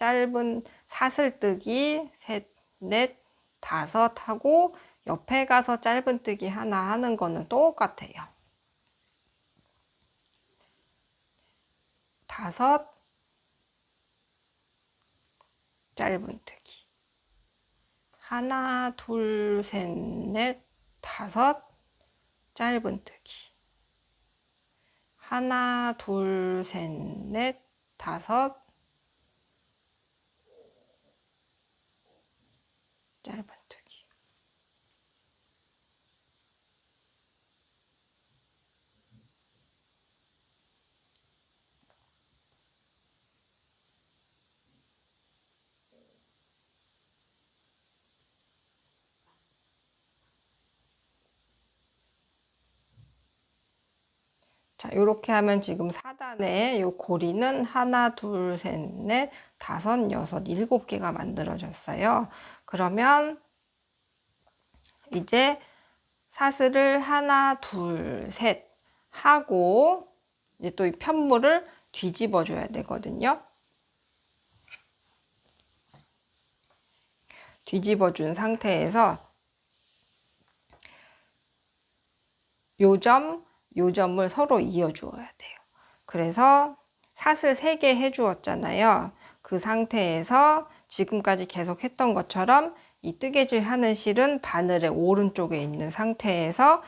짧은 사슬뜨기 셋, 넷, 다섯 하고 옆에 가서 짧은뜨기 하나 하는 거는 똑같아요. 다섯, 짧은뜨기 하나, 둘, 셋, 넷, 다섯, 짧은뜨기 하나, 둘, 셋, 넷, 다섯, 짧은뜨기. 자, 이렇게 하면 지금 4단의 요 고리는 하나, 둘, 셋, 넷, 다섯, 여섯, 일곱 개가 만들어졌어요. 그러면 이제 사슬을 하나, 둘, 셋 하고 이제 또 이 편물을 뒤집어 줘야 되거든요. 뒤집어 준 상태에서 요점을 서로 이어 주어야 돼요. 그래서 사슬 3개 해 주었잖아요. 그 상태에서 지금까지 계속 했던 것처럼 이 뜨개질 하는 실은 바늘의 오른쪽에 있는 상태에서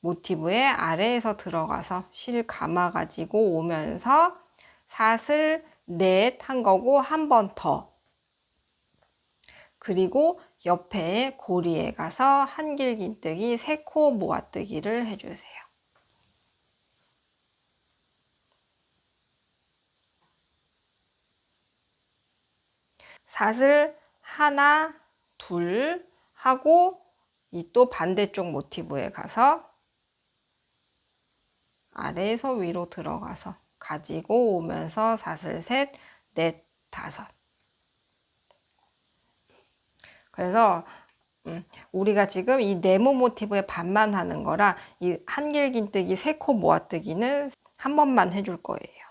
모티브의 아래에서 들어가서 실 감아 가지고 오면서 사슬 넷 한 거고 한 번 더, 그리고 옆에 고리에 가서 한길긴뜨기 3코 모아뜨기를 해주세요. 사슬 하나, 둘 하고 이 또 반대쪽 모티브에 가서 아래에서 위로 들어가서 가지고 오면서 사슬 셋, 넷, 다섯. 그래서 우리가 지금 이 네모 모티브의 반만 하는 거라 이 한길긴뜨기 3코 모아뜨기는 한 번만 해줄 거예요.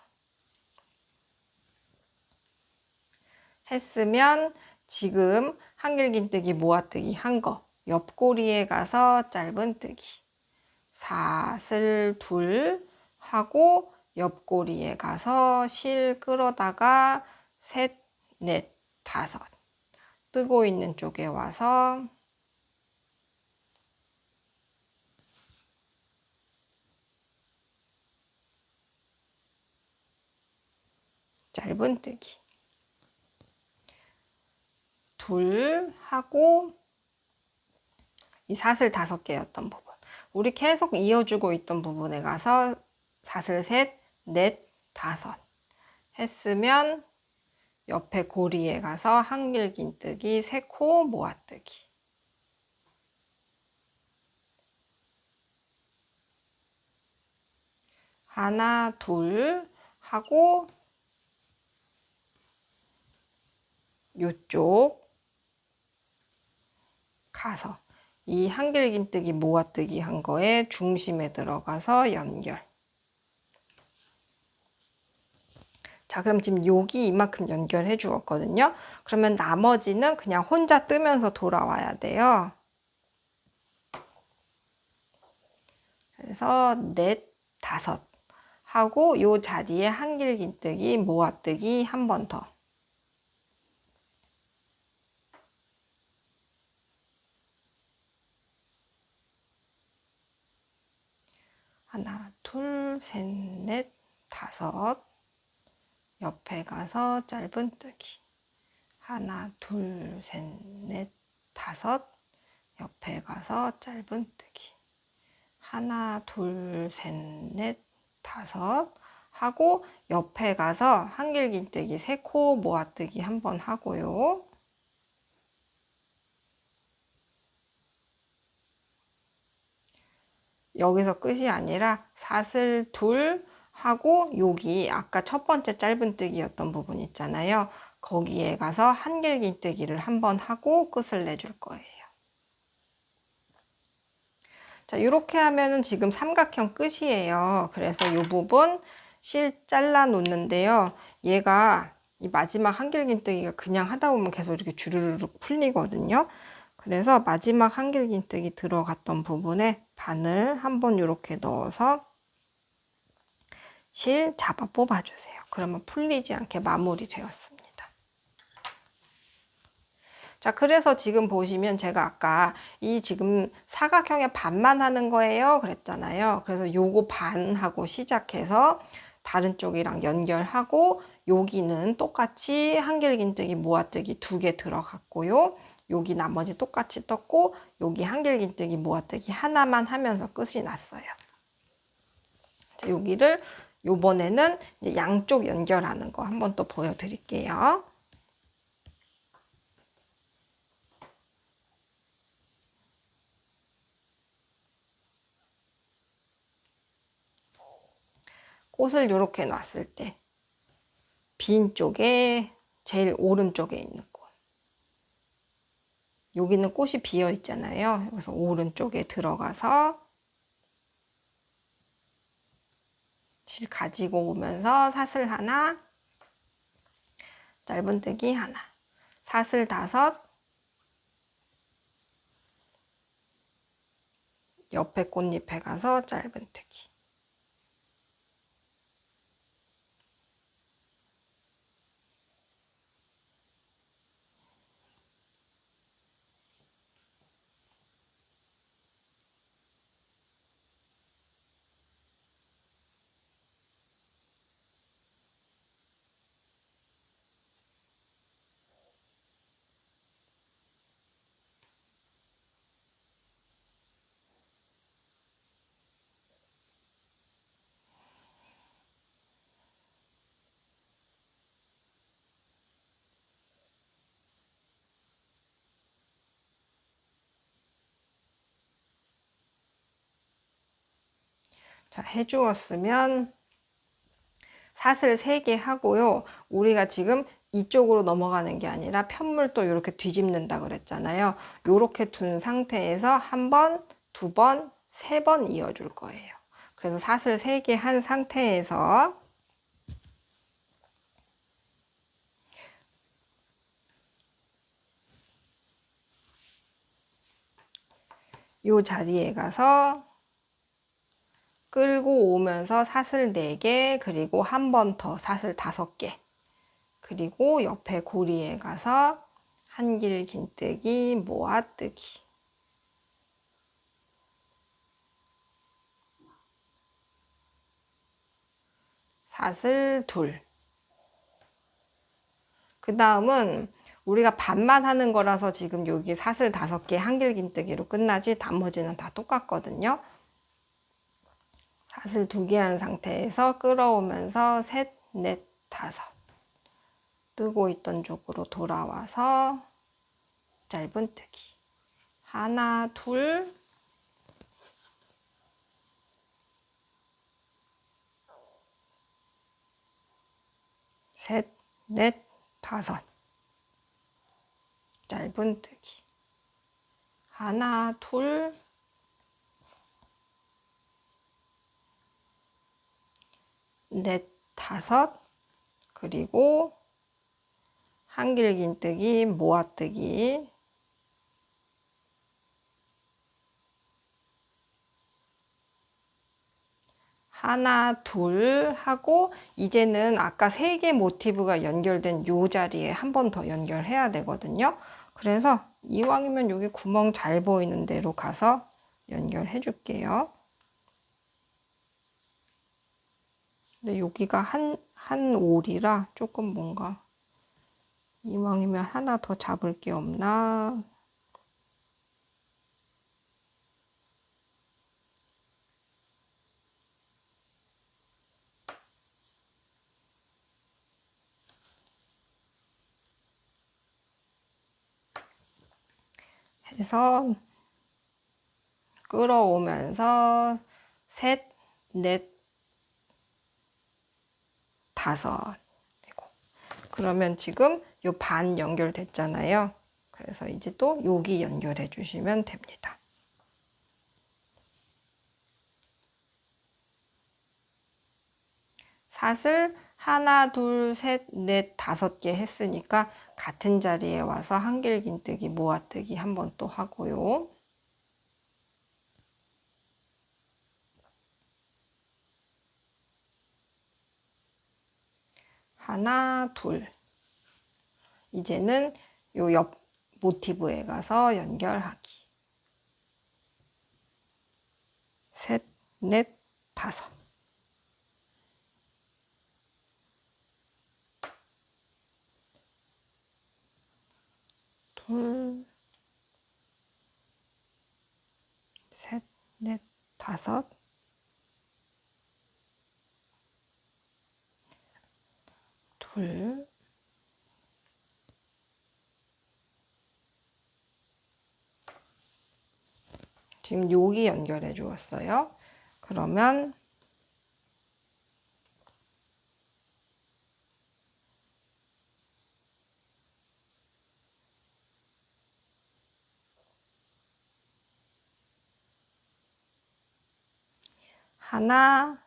했으면 지금 한길긴뜨기 모아뜨기 한 거 옆고리에 가서 짧은뜨기 사슬 둘 하고 옆고리에 가서 실 끌어다가 셋, 넷, 다섯 뜨고 있는 쪽에 와서 짧은뜨기 둘 하고 이 사슬 5개였던 부분 우리 계속 이어주고 있던 부분에 가서 사슬 셋, 넷, 다섯 했으면 옆에 고리에 가서 한길긴뜨기 3코 모아뜨기 하나, 둘 하고 요쪽 가서 이 한길긴뜨기 모아뜨기 한 거에 중심에 들어가서 연결. 자, 그럼 지금 여기 이만큼 연결해 주었거든요. 그러면 나머지는 그냥 혼자 뜨면서 돌아와야 돼요. 그래서 넷, 다섯 하고 요 자리에 한길긴뜨기 모아뜨기 한 번 더. 하나, 둘, 셋, 넷, 다섯 옆에 가서 짧은뜨기 하나, 둘, 셋, 넷, 다섯 옆에 가서 짧은뜨기 하나, 둘, 셋, 넷, 다섯 하고 옆에 가서 한길긴뜨기 3코 모아뜨기 한 번 하고요. 여기서 끝이 아니라 사슬 둘 하고 여기 아까 첫 번째 짧은뜨기였던 부분 있잖아요. 거기에 가서 한길긴뜨기를 한 번 하고 끝을 내줄 거예요. 자, 이렇게 하면은 지금 삼각형 끝이에요. 그래서 이 부분 실 잘라 놓는데요. 얘가 이 마지막 한길긴뜨기가 그냥 하다 보면 계속 이렇게 주르륵 풀리거든요. 그래서 마지막 한길긴뜨기 들어갔던 부분에 바늘 한번 이렇게 넣어서 실 잡아 뽑아주세요. 그러면 풀리지 않게 마무리 되었습니다. 자, 그래서 지금 보시면 제가 아까 이 지금 사각형의 반만 하는 거예요 그랬잖아요. 그래서 요거 반하고 시작해서 다른 쪽이랑 연결하고 여기는 똑같이 한길긴뜨기 모아뜨기 2개 들어갔고요. 여기 나머지 똑같이 떴고 여기 한길긴뜨기 모아뜨기 하나만 하면서 끝이 났어요. 자, 여기를 요번에는 이제 양쪽 연결하는 거 한번 또 보여드릴게요. 꽃을 이렇게 놨을 때 빈 쪽에 제일 오른쪽에 있는 꽃. 여기는 꽃이 비어 있잖아요. 그래서 오른쪽에 들어가서 실 가지고 오면서 사슬 하나, 짧은뜨기 하나, 사슬 5, 옆에 꽃잎에 가서 짧은뜨기. 자, 해주었으면 사슬 3개 하고요. 우리가 지금 이쪽으로 넘어가는 게 아니라 편물도 이렇게 뒤집는다 그랬잖아요. 이렇게 둔 상태에서 1번, 2번, 3번 이어줄 거예요. 그래서 사슬 3개 한 상태에서 이 자리에 가서 끌고 오면서 사슬 4개, 그리고 한 번 더 사슬 5개, 그리고 옆에 고리에 가서 한길 긴뜨기, 모아뜨기. 사슬 2. 그 다음은 우리가 반만 하는 거라서 지금 여기 사슬 5개 한길 긴뜨기로 끝나지 나머지는 다 똑같거든요. 사슬 2개 한 상태에서 끌어오면서 셋, 넷, 5. 뜨고 있던 쪽으로 돌아와서 짧은뜨기. 하나, 둘, 셋, 넷, 5. 짧은뜨기. 하나, 둘, 넷, 5. 그리고 한길 긴뜨기, 모아뜨기. 하나, 둘 하고 이제는 아까 3개 모티브가 연결된 요 자리에 한 번 더 연결해야 되거든요. 그래서 이왕이면 여기 구멍 잘 보이는 데로 가서 연결해 줄게요. 근데 여기가 한 올이라 조금 뭔가 이왕이면 하나 더 잡을 게 없나? 해서 끌어오면서 셋, 넷, 5. 그러면 지금 요 반 연결됐잖아요. 그래서 이제 또 여기 연결해 주시면 됩니다. 사슬 하나, 둘, 셋, 넷, 5개 했으니까 같은 자리에 와서 한길 긴뜨기, 모아뜨기 한 번 또 하고요. 하나, 둘. 이제는 요 옆 모티브에 가서 연결하기. 셋, 넷, 5. 둘, 셋, 넷, 5. 둘, 지금 여기 연결해 주었어요. 그러면 하나,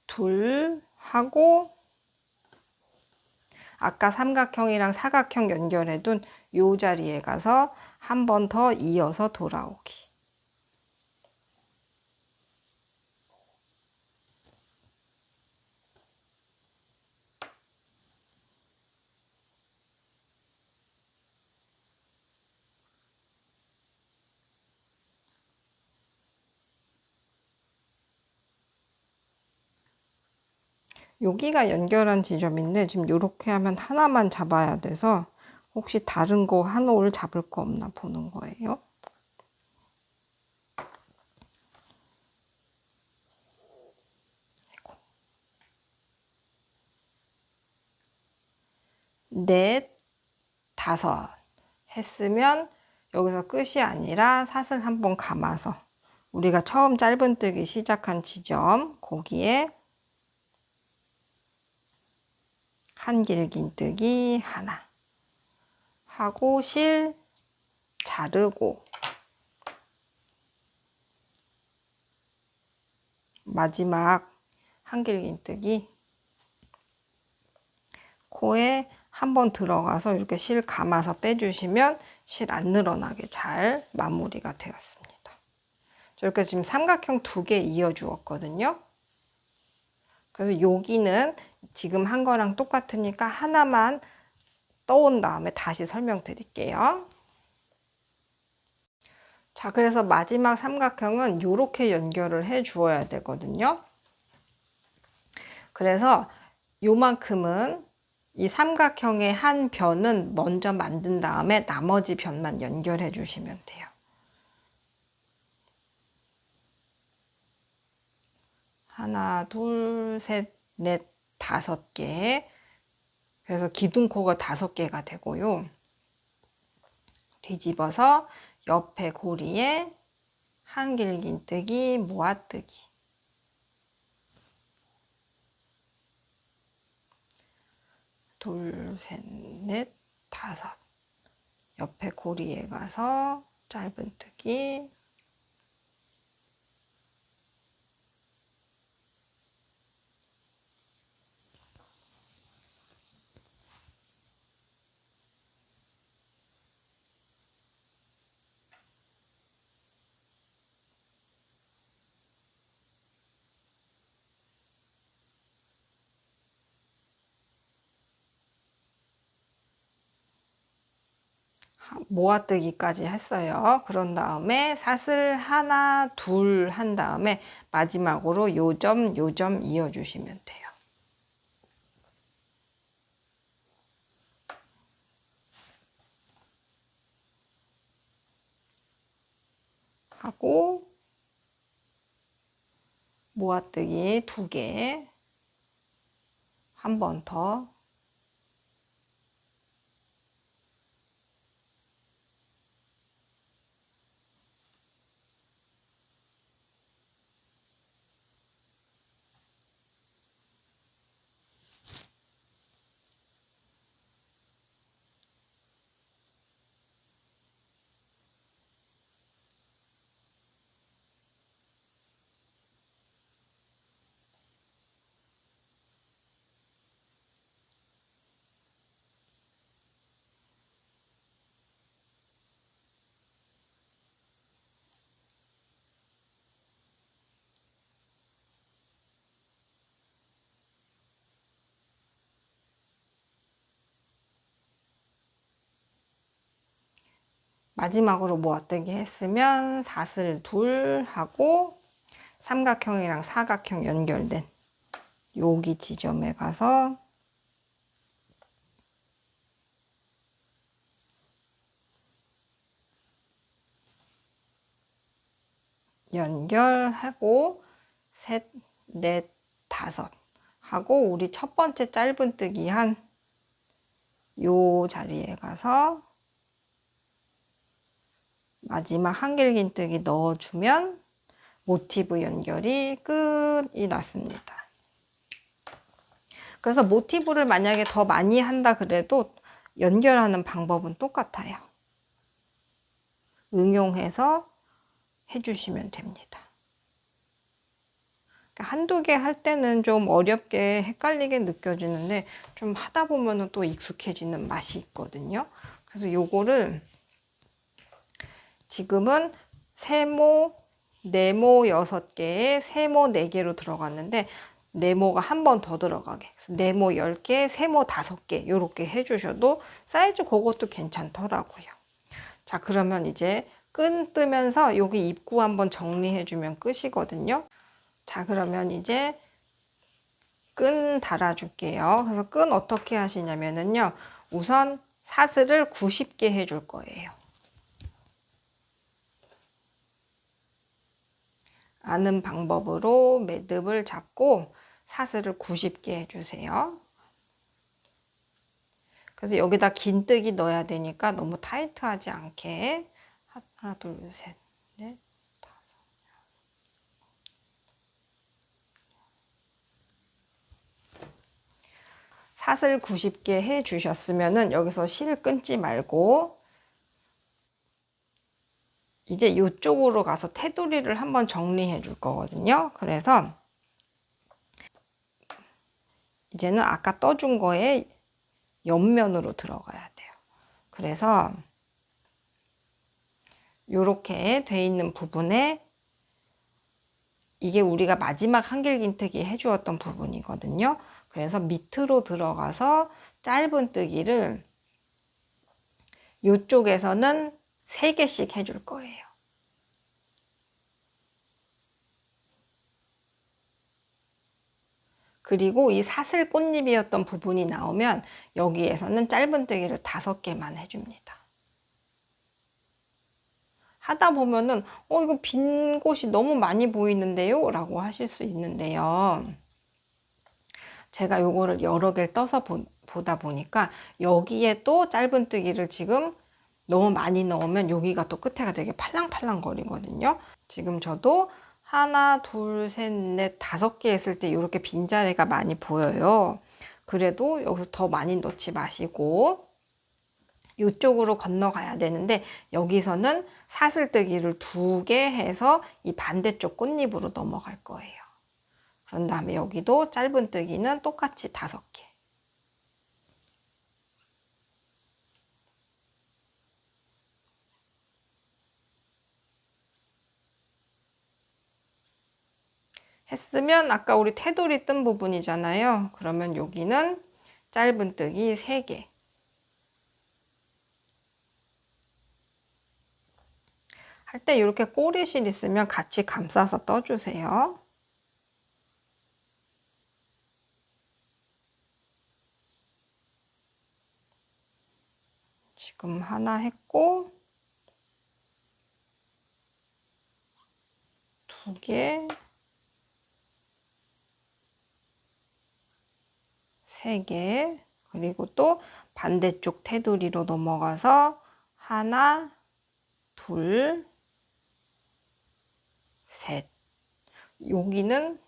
둘 하고 아까 삼각형이랑 사각형 연결해둔 요 자리에 가서 한 번 더 이어서 돌아오기. 여기가 연결한 지점인데 지금 이렇게 하면 하나만 잡아야 돼서 혹시 다른 거 한 올 잡을 거 없나 보는 거예요. 넷, 다섯 했으면 여기서 끝이 아니라 사슬 한번 감아서 우리가 처음 짧은뜨기 시작한 지점 거기에 한 길긴뜨기 하나 하고 실 자르고 마지막 한 길긴뜨기 코에 한번 들어가서 이렇게 실 감아서 빼주시면 실 안 늘어나게 잘 마무리가 되었습니다. 저렇게 지금 삼각형 2개 이어 주었거든요. 그래서 여기는 지금 한 거랑 똑같으니까 하나만 떠온 다음에 다시 설명드릴게요. 자, 그래서 마지막 삼각형은 이렇게 연결을 해 주어야 되거든요. 그래서 요만큼은 이 삼각형의 한 변은 먼저 만든 다음에 나머지 변만 연결해 주시면 돼요. 하나, 둘, 셋, 넷, 5개. 그래서 기둥코가 5개가 되고요. 뒤집어서 옆에 고리에 한 길긴뜨기, 모아뜨기. 둘, 셋, 넷, 5. 옆에 고리에 가서 짧은뜨기. 모아뜨기까지 했어요. 그런 다음에 사슬 하나, 둘 한 다음에 마지막으로 요점 이어주시면 돼요. 하고 모아뜨기 2개 한 번 더 마지막으로 모아뜨기 했으면 사슬 둘 하고 삼각형이랑 사각형 연결된 여기 지점에 가서 연결하고 셋, 넷, 5 하고 우리 첫 번째 짧은뜨기 한 요 자리에 가서 마지막 한 길긴뜨기 넣어주면 모티브 연결이 끝이 났습니다. 그래서 모티브를 만약에 더 많이 한다 그래도 연결하는 방법은 똑같아요. 응용해서 해주시면 됩니다. 한두 개 할 때는 좀 어렵게 헷갈리게 느껴지는데 좀 하다 보면 또 익숙해지는 맛이 있거든요. 그래서 요거를 지금은 세모, 네모 6개에 세모 4개로 들어갔는데 네모가 한 번 더 들어가게, 네모 10개, 세모 5개 이렇게 해주셔도 사이즈 그것도 괜찮더라고요. 자, 그러면 이제 끈 뜨면서 여기 입구 한번 정리해주면 끝이거든요. 자, 그러면 이제 끈 달아줄게요. 그래서 끈 어떻게 하시냐면요. 우선 사슬을 90개 해줄 거예요. 아는 방법으로 매듭을 잡고 사슬을 90개 해주세요. 그래서 여기다 긴뜨기 넣어야 되니까 너무 타이트하지 않게 하나, 둘, 셋, 넷, 다섯. 사슬 90개 해주셨으면은 여기서 실 끊지 말고 이제 이쪽으로 가서 테두리를 한번 정리해 줄 거거든요. 그래서 이제는 아까 떠준 거에 옆면으로 들어가야 돼요. 그래서 이렇게 돼 있는 부분에 이게 우리가 마지막 한길긴뜨기 해주었던 부분이거든요. 그래서 밑으로 들어가서 짧은뜨기를 이쪽에서는 3개씩 해줄 거예요. 그리고 이 사슬 꽃잎이었던 부분이 나오면 여기에서는 짧은뜨기를 5개만 해줍니다. 하다 보면은 이거 빈 곳이 너무 많이 보이는데요? 라고 하실 수 있는데요. 제가 요거를 여러 개를 떠서 보다 보니까 여기에 또 짧은뜨기를 지금 너무 많이 넣으면 여기가 또 끝에가 되게 팔랑팔랑 거리거든요. 지금 저도 하나, 둘, 셋, 넷, 5개 했을 때 이렇게 빈자리가 많이 보여요. 그래도 여기서 더 많이 넣지 마시고 이쪽으로 건너가야 되는데 여기서는 사슬뜨기를 2개 해서 이 반대쪽 꽃잎으로 넘어갈 거예요. 그런 다음에 여기도 짧은뜨기는 똑같이 5개. 했으면 아까 우리 테두리 뜬 부분이잖아요. 그러면 여기는 짧은뜨기 3개. 할 때 이렇게 꼬리실 있으면 같이 감싸서 떠주세요. 지금 하나 했고 2개, 3개, 그리고 또 반대쪽 테두리로 넘어가서 하나, 둘, 셋. 여기는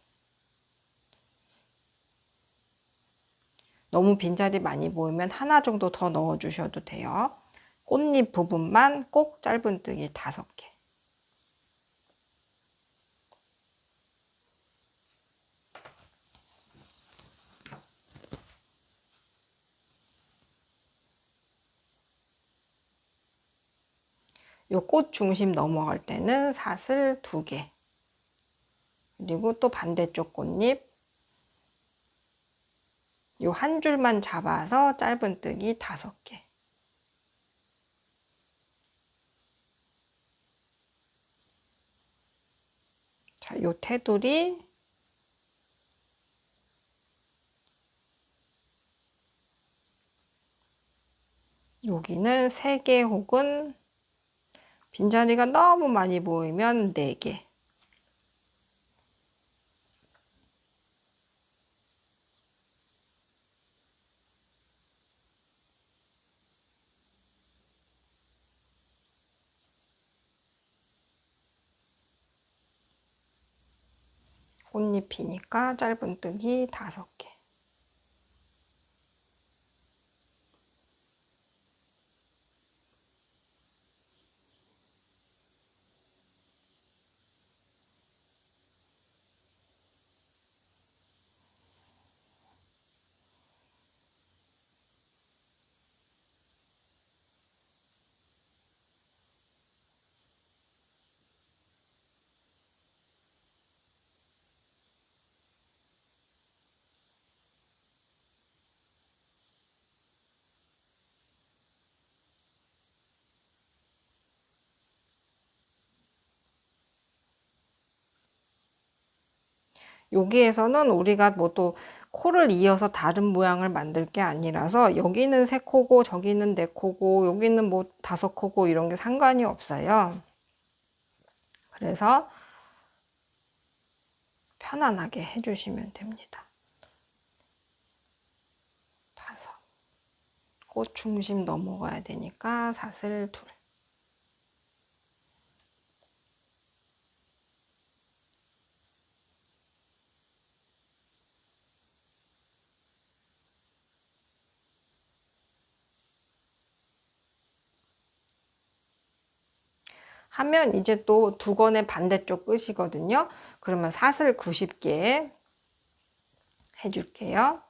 너무 빈자리 많이 보이면 하나 정도 더 넣어 주셔도 돼요. 꽃잎 부분만 꼭 짧은뜨기 5개. 요 꽃 중심 넘어갈 때는 사슬 2개. 그리고 또 반대쪽 꽃잎 요 한 줄만 잡아서 짧은뜨기 5개. 자, 요 테두리 여기는 3개 혹은 빈자리가 너무 많이 보이면 4개. 꽃잎이니까 짧은뜨기 5개. 여기에서는 우리가 뭐 또 코를 이어서 다른 모양을 만들 게 아니라서 여기는 세 코고 저기는 네 코고 여기는 뭐 다섯 코고 이런 게 상관이 없어요. 그래서 편안하게 해주시면 됩니다. 다섯. 꽃 중심 넘어가야 되니까 사슬 둘. 하면 이제 또 두건의 반대쪽 끝이거든요. 그러면 사슬 90개 해줄게요.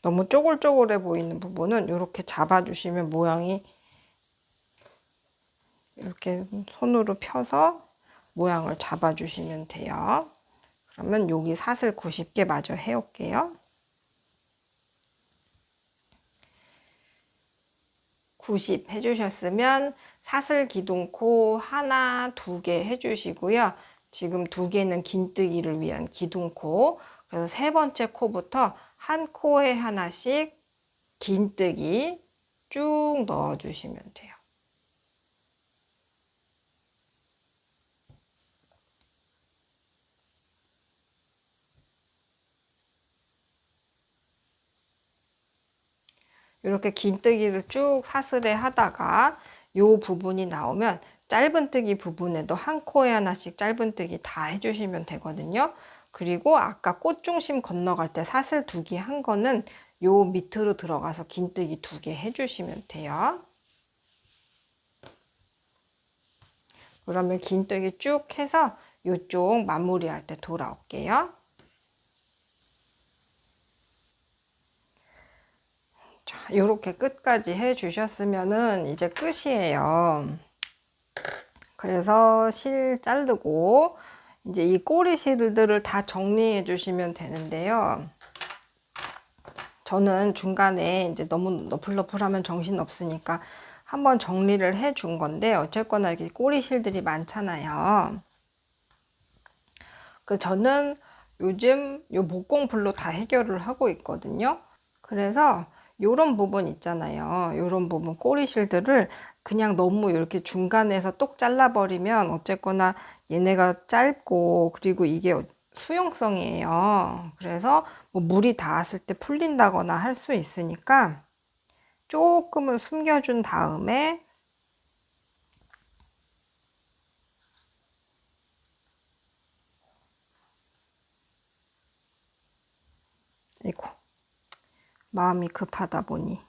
너무 쪼글쪼글해 보이는 부분은 이렇게 잡아주시면 모양이 이렇게 손으로 펴서 모양을 잡아주시면 돼요. 그러면 여기 사슬 90개 마저 해올게요. 90 해주셨으면 사슬 기둥코 하나, 두 개 해주시고요. 지금 두 개는 긴뜨기를 위한 기둥코. 그래서 세 번째 코부터 한 코에 하나씩 긴뜨기 쭉 넣어주시면 돼요. 이렇게 긴뜨기를 쭉 사슬에 하다가 요 부분이 나오면 짧은뜨기 부분에도 한 코에 하나씩 짧은뜨기 다 해주시면 되거든요. 그리고 아까 꽃 중심 건너갈 때 사슬 두 개 한 거는 요 밑으로 들어가서 긴뜨기 두 개 해주시면 돼요. 그러면 긴뜨기 쭉 해서 요쪽 마무리할 때 돌아올게요. 자, 이렇게 끝까지 해주셨으면은 이제 끝이에요. 그래서 실 자르고 이제 이 꼬리 실들을 다 정리해 주시면 되는데요. 저는 중간에 이제 너무 너플너플하면 정신 없으니까 한번 정리를 해 준 건데 어쨌거나 이렇게 꼬리 실들이 많잖아요. 그 저는 요즘 요 목공풀로 다 해결을 하고 있거든요. 그래서 요런 부분 있잖아요. 요런 부분 꼬리 실들을 그냥 너무 이렇게 중간에서 똑 잘라버리면 어쨌거나 얘네가 짧고 그리고 이게 수용성이에요. 그래서 뭐 물이 닿았을 때 풀린다거나 할 수 있으니까 조금은 숨겨준 다음에 이거 마음이 급하다 보니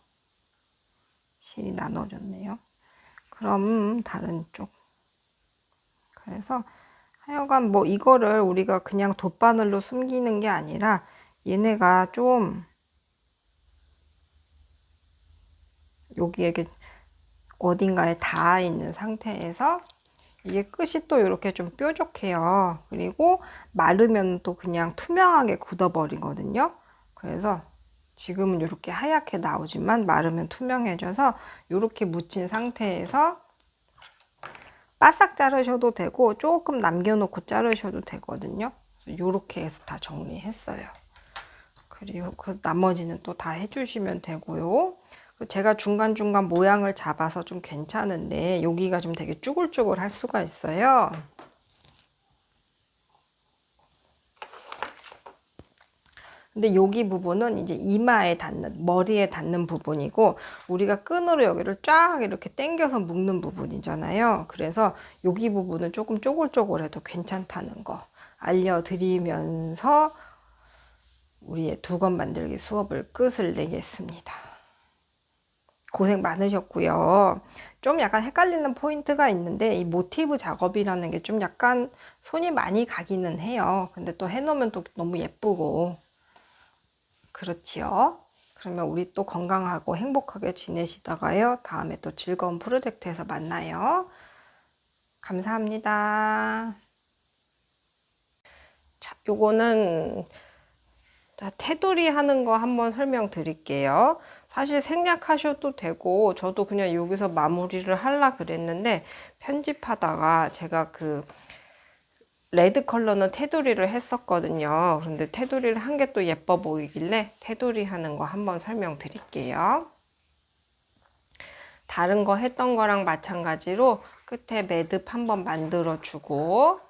실이 나눠졌네요. 그럼 다른 쪽. 그래서 하여간 뭐 이거를 우리가 그냥 돗바늘로 숨기는 게 아니라 얘네가 좀 여기에 이렇게 어딘가에 닿아 있는 상태에서 이게 끝이 또 이렇게 좀 뾰족해요. 그리고 마르면 또 그냥 투명하게 굳어버리거든요. 그래서 지금은 이렇게 하얗게 나오지만 마르면 투명해져서 이렇게 묻힌 상태에서 바싹 자르셔도 되고 조금 남겨놓고 자르셔도 되거든요. 이렇게 해서 다 정리했어요. 그리고 그 나머지는 또 다 해주시면 되고요. 제가 중간중간 모양을 잡아서 좀 괜찮은데 여기가 좀 되게 쭈글쭈글 할 수가 있어요. 근데 여기 부분은 이제 이마에 닿는, 머리에 닿는 부분이고 우리가 끈으로 여기를 쫙 이렇게 당겨서 묶는 부분이잖아요. 그래서 여기 부분은 조금 쪼글쪼글해도 괜찮다는 거 알려드리면서 우리의 두건 만들기 수업을 끝을 내겠습니다. 고생 많으셨고요. 좀 약간 헷갈리는 포인트가 있는데 이 모티브 작업이라는 게 좀 약간 손이 많이 가기는 해요. 근데 또 해놓으면 또 너무 예쁘고 그렇지요. 그러면 우리 또 건강하고 행복하게 지내시다가요. 다음에 또 즐거운 프로젝트에서 만나요. 감사합니다. 자, 요거는 자, 테두리 하는 거 한번 설명드릴게요. 사실 생략하셔도 되고 저도 그냥 여기서 마무리를 하려 그랬는데 편집하다가 제가 그 레드 컬러는 테두리를 했었거든요. 그런데 테두리를 한 게 또 예뻐 보이길래 테두리 하는 거 한번 설명드릴게요. 다른 거 했던 거랑 마찬가지로 끝에 매듭 한번 만들어 주고,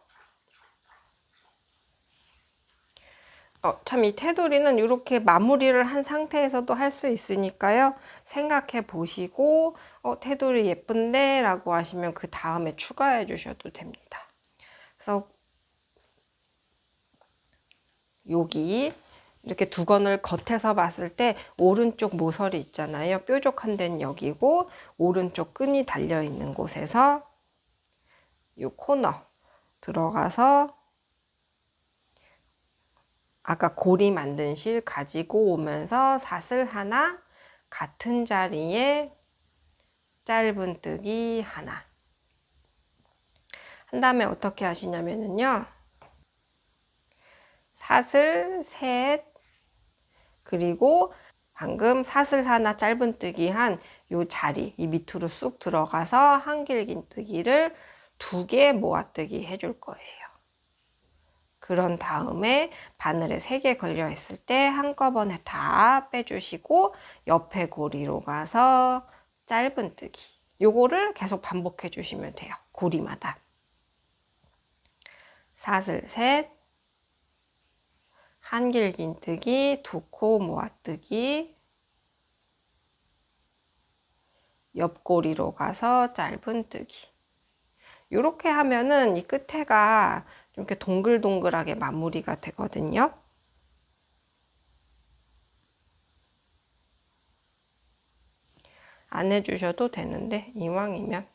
참 이 테두리는 이렇게 마무리를 한 상태에서도 할 수 있으니까요. 생각해 보시고 테두리 예쁜데 라고 하시면 그 다음에 추가해 주셔도 됩니다. 그래서 여기 이렇게 두건을 겉에서 봤을 때 오른쪽 모서리 있잖아요. 뾰족한 데는 여기고 오른쪽 끈이 달려 있는 곳에서 이 코너 들어가서 아까 고리 만든 실 가지고 오면서 사슬 하나, 같은 자리에 짧은뜨기 하나 한 다음에 어떻게 하시냐면요. 사슬 셋, 그리고 방금 사슬 하나 짧은뜨기 한 요 자리, 이 밑으로 쑥 들어가서 한길긴뜨기를 2개 모아뜨기 해줄 거예요. 그런 다음에 바늘에 3개 걸려 있을 때 한꺼번에 다 빼주시고 옆에 고리로 가서 짧은뜨기, 요거를 계속 반복해 주시면 돼요. 고리마다. 사슬 셋, 한길긴뜨기, 2코 모아뜨기, 옆고리로 가서 짧은뜨기. 이렇게 하면은 이 끝에가 좀 이렇게 동글동글하게 마무리가 되거든요. 안 해주셔도 되는데 이왕이면.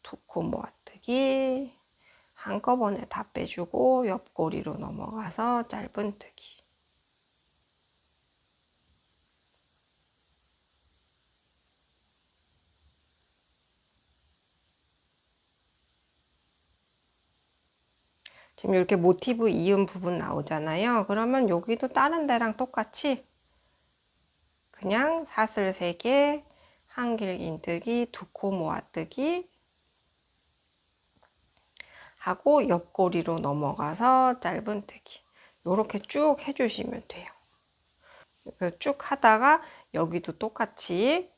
2코 모아뜨기, 한꺼번에 다 빼주고 옆고리로 넘어가서 짧은뜨기. 지금 이렇게 모티브 이은 부분 나오잖아요. 그러면 여기도 다른 데랑 똑같이 그냥 사슬 3개, 한길긴뜨기, 2코 모아뜨기 하고 옆고리로 넘어가서 짧은뜨기. 이렇게 쭉 해주시면 돼요. 쭉 하다가 여기도 똑같이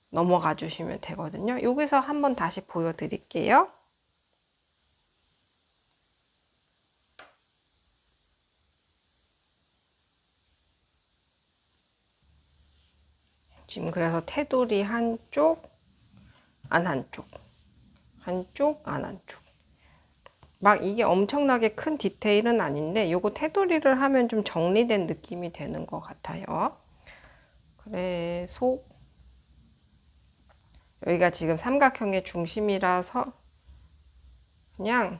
넘어가 주시면 되거든요. 여기서 한번 다시 보여드릴게요. 지금 그래서 테두리 한쪽, 안 한쪽, 한쪽, 안 한쪽. 막 이게 엄청나게 큰 디테일은 아닌데 요거 테두리를 하면 좀 정리된 느낌이 되는 것 같아요. 그래서 여기가 지금 삼각형의 중심이라서 그냥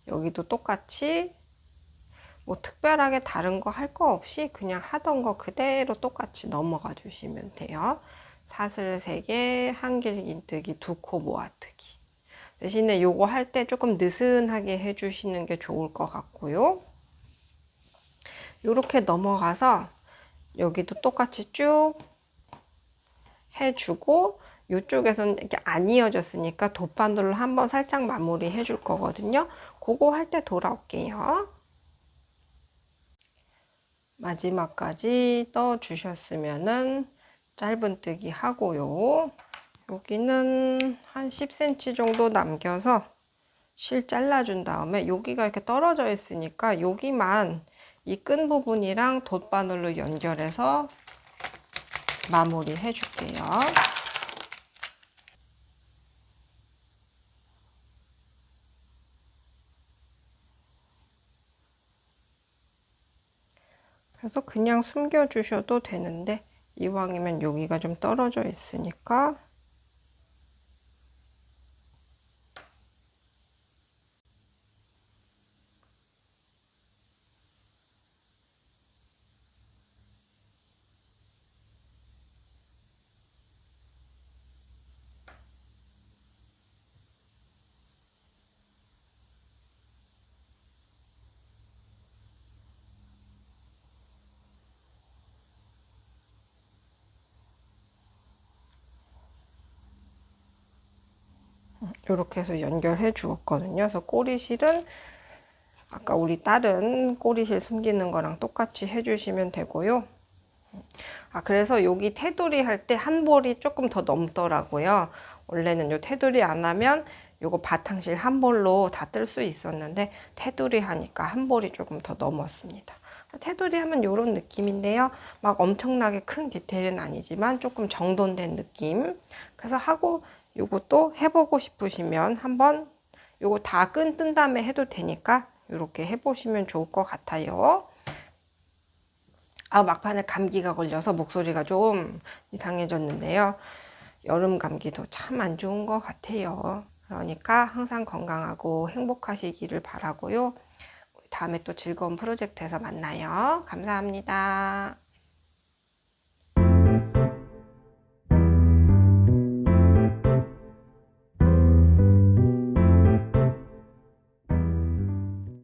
여기도 똑같이 뭐 특별하게 다른 거 할 거 없이 그냥 하던 거 그대로 똑같이 넘어가 주시면 돼요. 사슬 3개, 한길긴뜨기, 2코 모아뜨기. 대신에 요거 할 때 조금 느슨하게 해주시는 게 좋을 것 같고요. 이렇게 넘어가서 여기도 똑같이 쭉 해주고 이쪽에서는 이렇게 안 이어졌으니까 돗바늘로 한번 살짝 마무리 해줄 거거든요. 그거 할 때 돌아올게요. 마지막까지 떠 주셨으면은 짧은뜨기 하고요. 여기는 한 10cm 정도 남겨서 실 잘라준 다음에 여기가 이렇게 떨어져 있으니까 여기만 이 끈 부분이랑 돗바늘로 연결해서 마무리 해줄게요. 그래서 그냥 숨겨 주셔도 되는데 이왕이면 여기가 좀 떨어져 있으니까 이렇게 해서 연결해 주었거든요. 그래서 꼬리실은 아까 우리 다른 꼬리실 숨기는 거랑 똑같이 해주시면 되고요. 그래서 여기 테두리 할 때 한 볼이 조금 더 넘더라고요. 원래는 요 테두리 안 하면 요거 바탕실 한 볼로 다 뜰 수 있었는데 테두리 하니까 한 볼이 조금 더 넘었습니다. 테두리 하면 요런 느낌인데요. 막 엄청나게 큰 디테일은 아니지만 조금 정돈된 느낌. 그래서 하고 요것도 해보고 싶으시면 한번 요거 다 끈 다음에 해도 되니까 이렇게 해보시면 좋을 것 같아요. 막판에 감기가 걸려서 목소리가 좀 이상해졌는데요. 여름 감기도 참 안 좋은 것 같아요. 그러니까 항상 건강하고 행복하시기를 바라고요. 다음에 또 즐거운 프로젝트에서 만나요. 감사합니다.